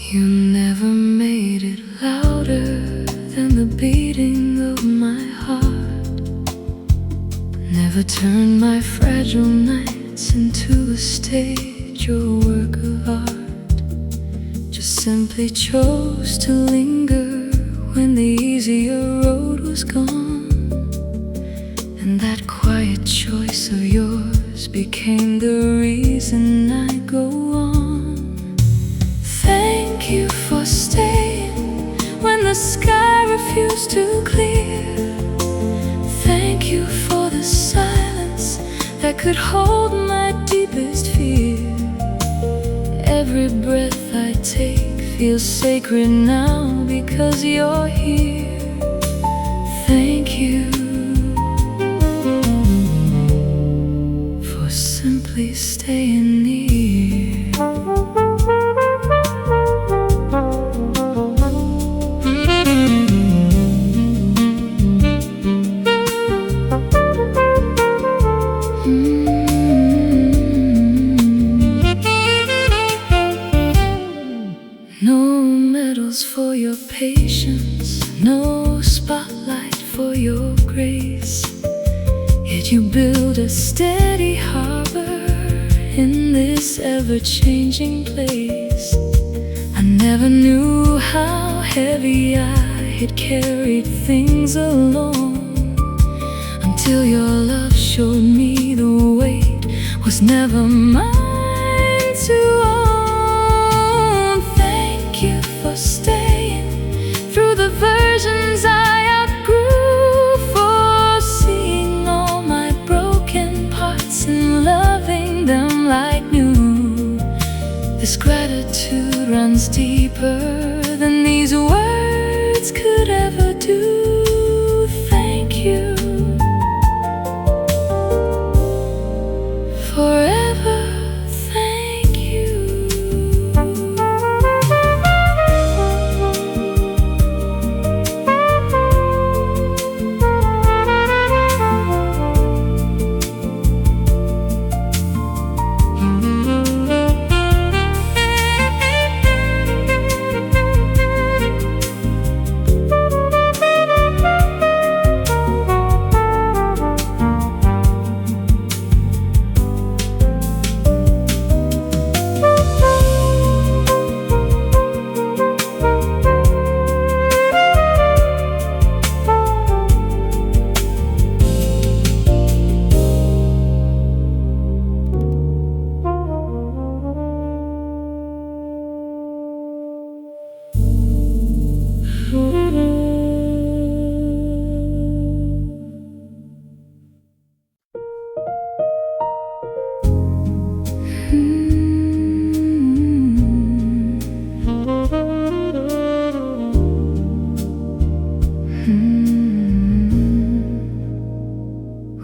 You never made it louder than the beating of my heart, never turned my fragile nights into a stage or work of art. Just simply chose to linger when the easier road was gone, and that quiet choice of yours became the reason I go on. Thank you for staying when the sky refused to clear. Thank you for the silence that could hold my deepest fear. Every breath I take feels sacred now because you're here. Thank you for simply staying near. No medals for your patience, no spotlight for your grace, yet you build a steady harbor in this ever-changing place. I never knew how heavy I had carried things alone, until your love showed me the weight was never mine to own. Thank you for staying through the versions I outgrew, for seeing all my broken parts and loving them like new. This gratitude runs deeper than these words could could ever do. Thank you forever. Thank you.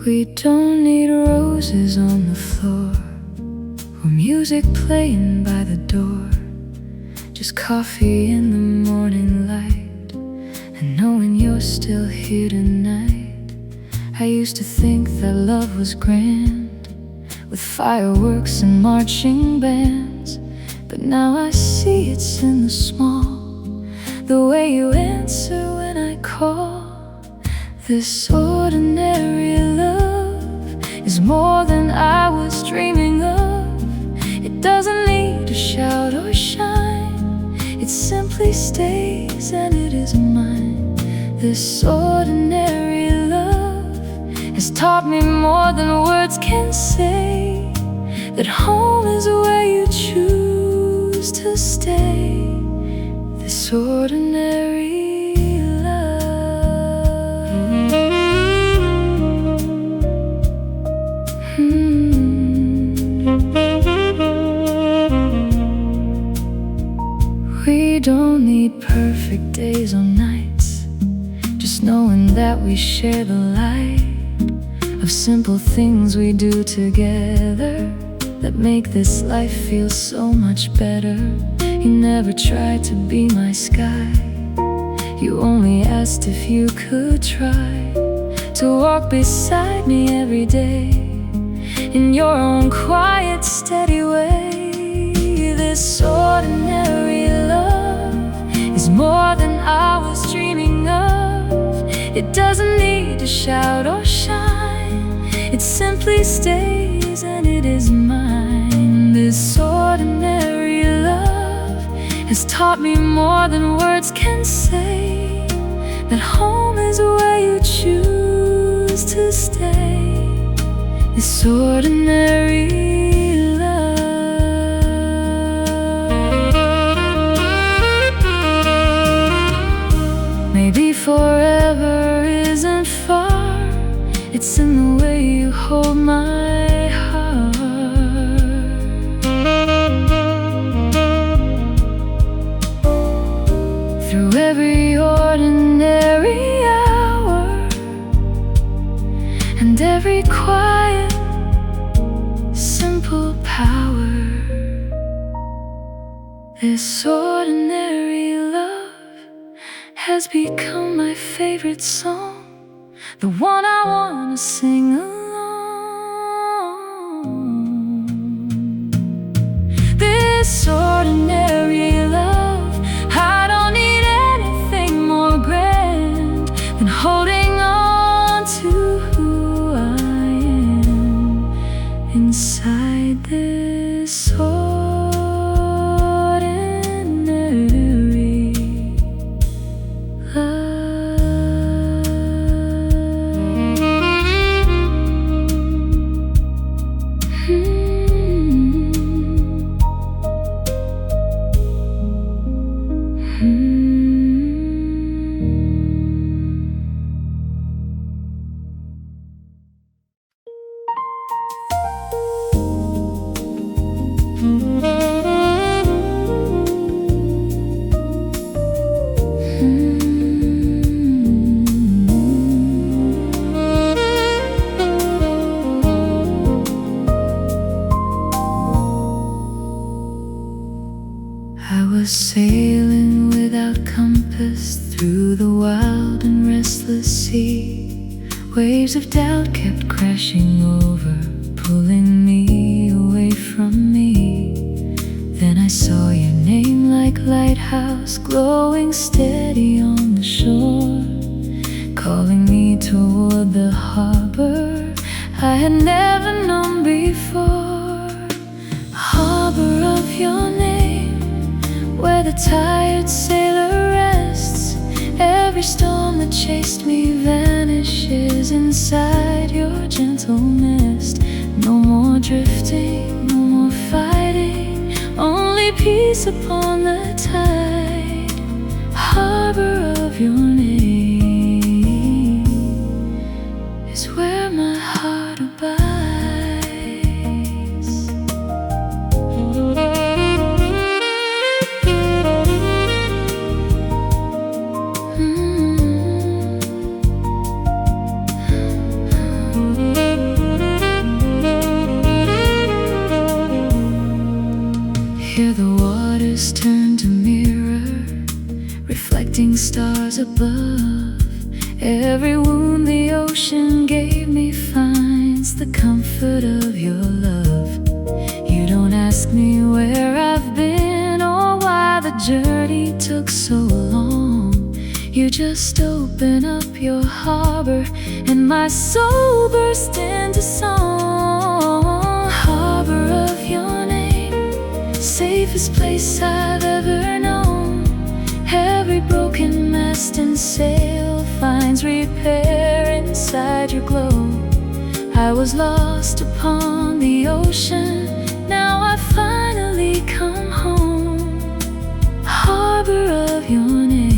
We don't need roses on the floor or music playing by the door. Just coffee in the morning light and knowing you're still here tonight. I used to think that love was grand, with fireworks and marching bands, but now I see it's in the small, the way you answer when I call. This ordinary love is more than I was dreaming of. It doesn't need to shout or shine, it simply stays and it is mine. This ordinary love has taught me more than words can say, that home is where you choose to stay. This ordinary we don't need perfect days or nights, just knowing that we share the light of simple things we do together that make this life feel so much better. You never tried to be my sky, you only asked if you could try to walk beside me every day in your own quiet, steady way. This ordinary love is more than I was dreaming of. It doesn't need to shout or shine, it simply stays and it is mine. This ordinary love has taught me more than words can say, that home is where you choose to stay. This ordinary maybe forever isn't far, it's in the way you hold my heart. Through every ordinary hour and every quiet, simple power, this ordinary love has become my favorite song, the one I wanna sing alone. This ordinary love, I don't need anything more grand than holding on to who I am inside this I was sailing without compass through the wild and restless sea. Waves of doubt kept crashing over, pulling me away from me. Then I saw your name like lighthouse, glowing steady on the shore, calling me toward the harbor I had never known before. Harbor of your name, where the tired sailor rests. Every storm that chased me vanishes inside your gentle mist. No more drifting, no more fighting, only peace upon the tide. Harbor of your name is where my heart abides. Hear the waters turn to mirror, reflecting stars above. Every wound the ocean gave me finds the comfort of your love. You don't ask me where I've been or why the journey took so long. You just open up your harbor and my soul burst into song. Harbor of your name, safest place I've ever known. Every broken mast and sail finds repair inside your glow. I was lost upon the ocean, now I finally come home. Harbor of your name,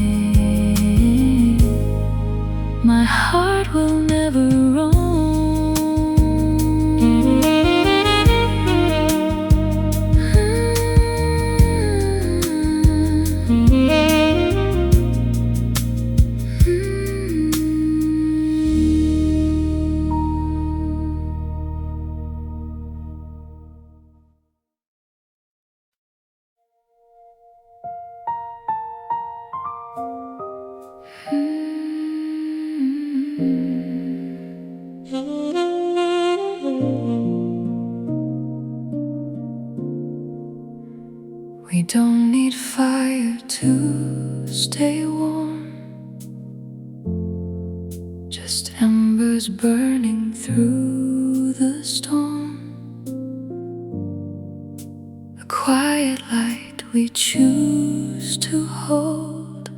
my heart will never roam. We don't need fire to stay warm, just embers burning through the storm. A quiet light we choose to hold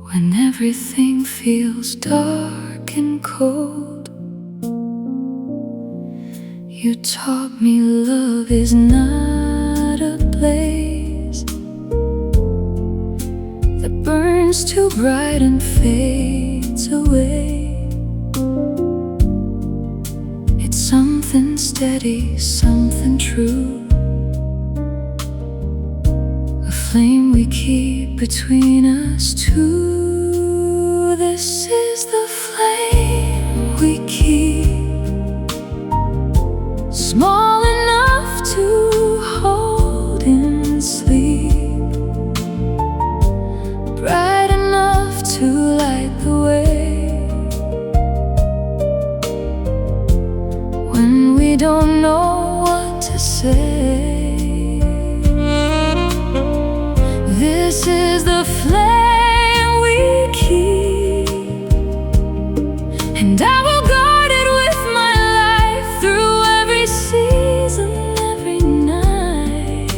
when everything feels dark and cold. You taught me love is not a blaze that burns too bright and fades away. It's something steady, something true, a flame we keep between us two. This is the flame we keep, small enough to hold in sleep, bright enough to light the way. When we don't know what to say, this is the flame we keep, and I will guard it with my life through every season, every night.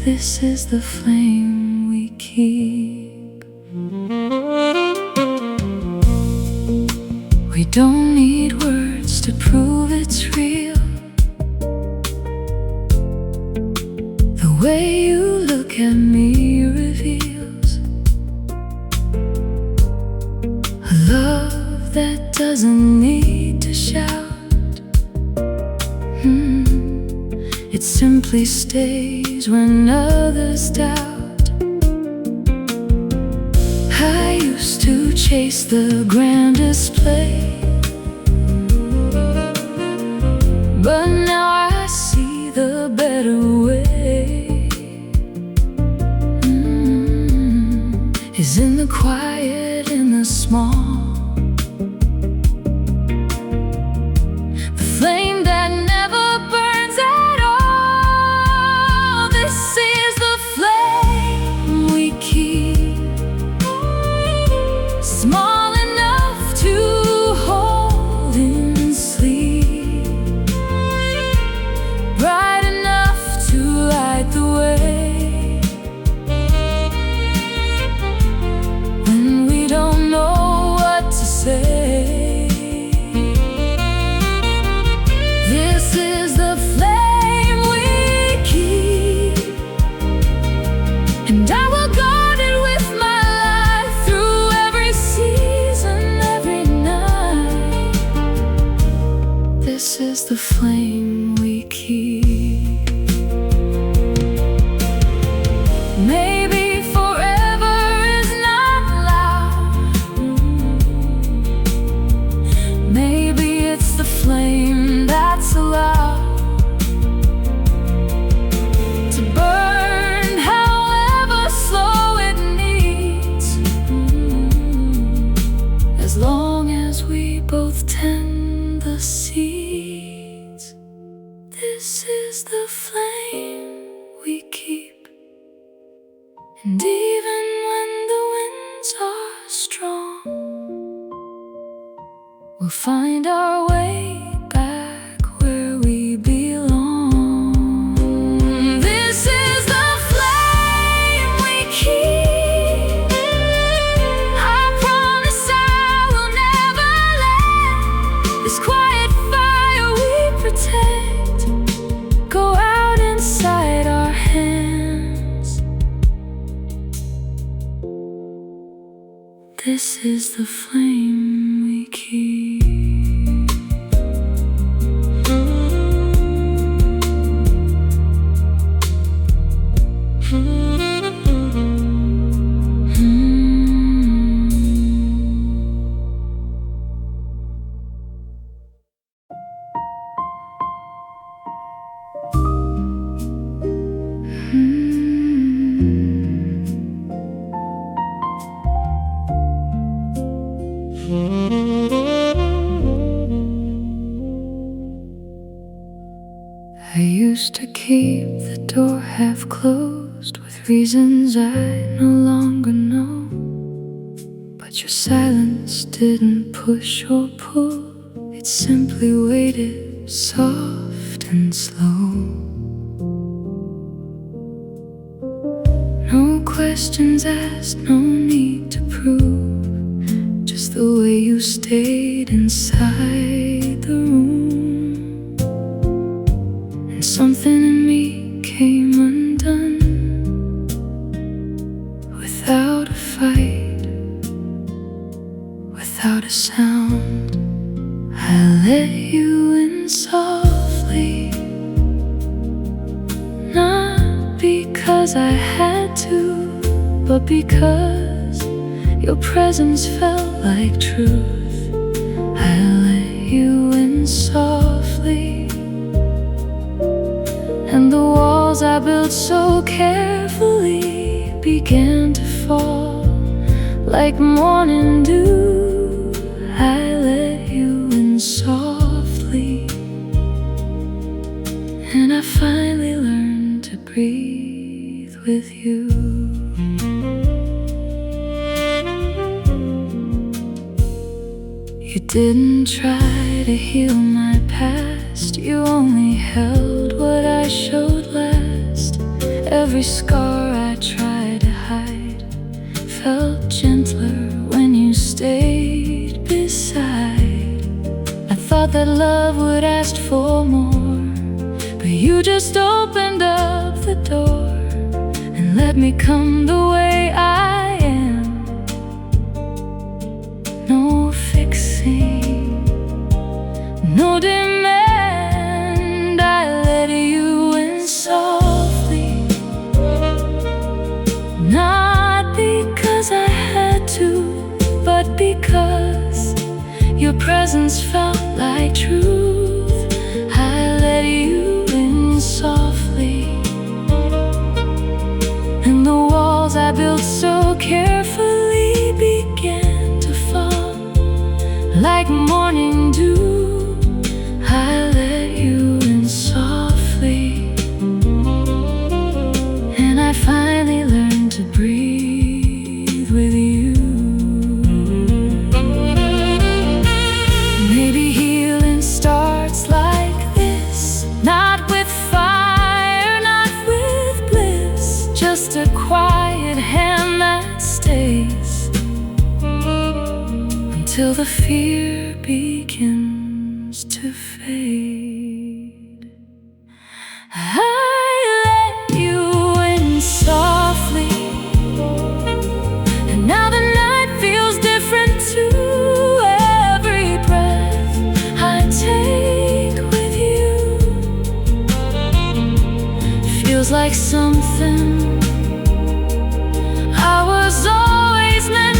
This is the flame we keep. We don't need words to prove it's real. The way you look at me reveals a love that doesn't need to shout. It simply stays when others doubt. I used to chase the grand display, but now I see the better way. the quiet in the small, the flame that never burns at all. This is the flame we keep, small enough to hold in sleep, bright enough to light the way. This is the flame we keep, and I will guard it with my life through every season, every night. This is the flame we keep. Maybe forever is not loud. Maybe it's the flame that's allowed to burn however slow it needs, as long as we both tend the seeds. This is the flame we keep, and even when the winds are strong, we'll find our way back where we belong. This is the flame we keep. I promise I will never let this quiet fire we protect go out inside our hands. This is the flame we keep. I used to keep the door half closed with reasons I no longer know, but your silence didn't push or pull, it simply waited, soft and slow. No questions asked, no need to prove, just the way you stayed inside the room. And something in me came undone without a fight, without a sound. I let you in softly, not because I had to, but because your presence felt like truth. I let you in softly, and the walls I built so carefully began to fall like morning dew. I let you in softly, and I finally learned to breathe with you. You didn't try to heal my past, you only held what I showed last. Every scar I tried to hide felt gentler when you stayed beside. I thought that love would ask for more, but you just opened up the door and let me come the way I am. No fixing, no demand, I let you in softly, not because I had to, but because your presence felt like truth. I let you in softly, and the walls I built so carefully just a quiet hand that stays until the fear begins to fade. I let you in softly, and now the night feels different too. Every breath I take with you feels like something I was always meant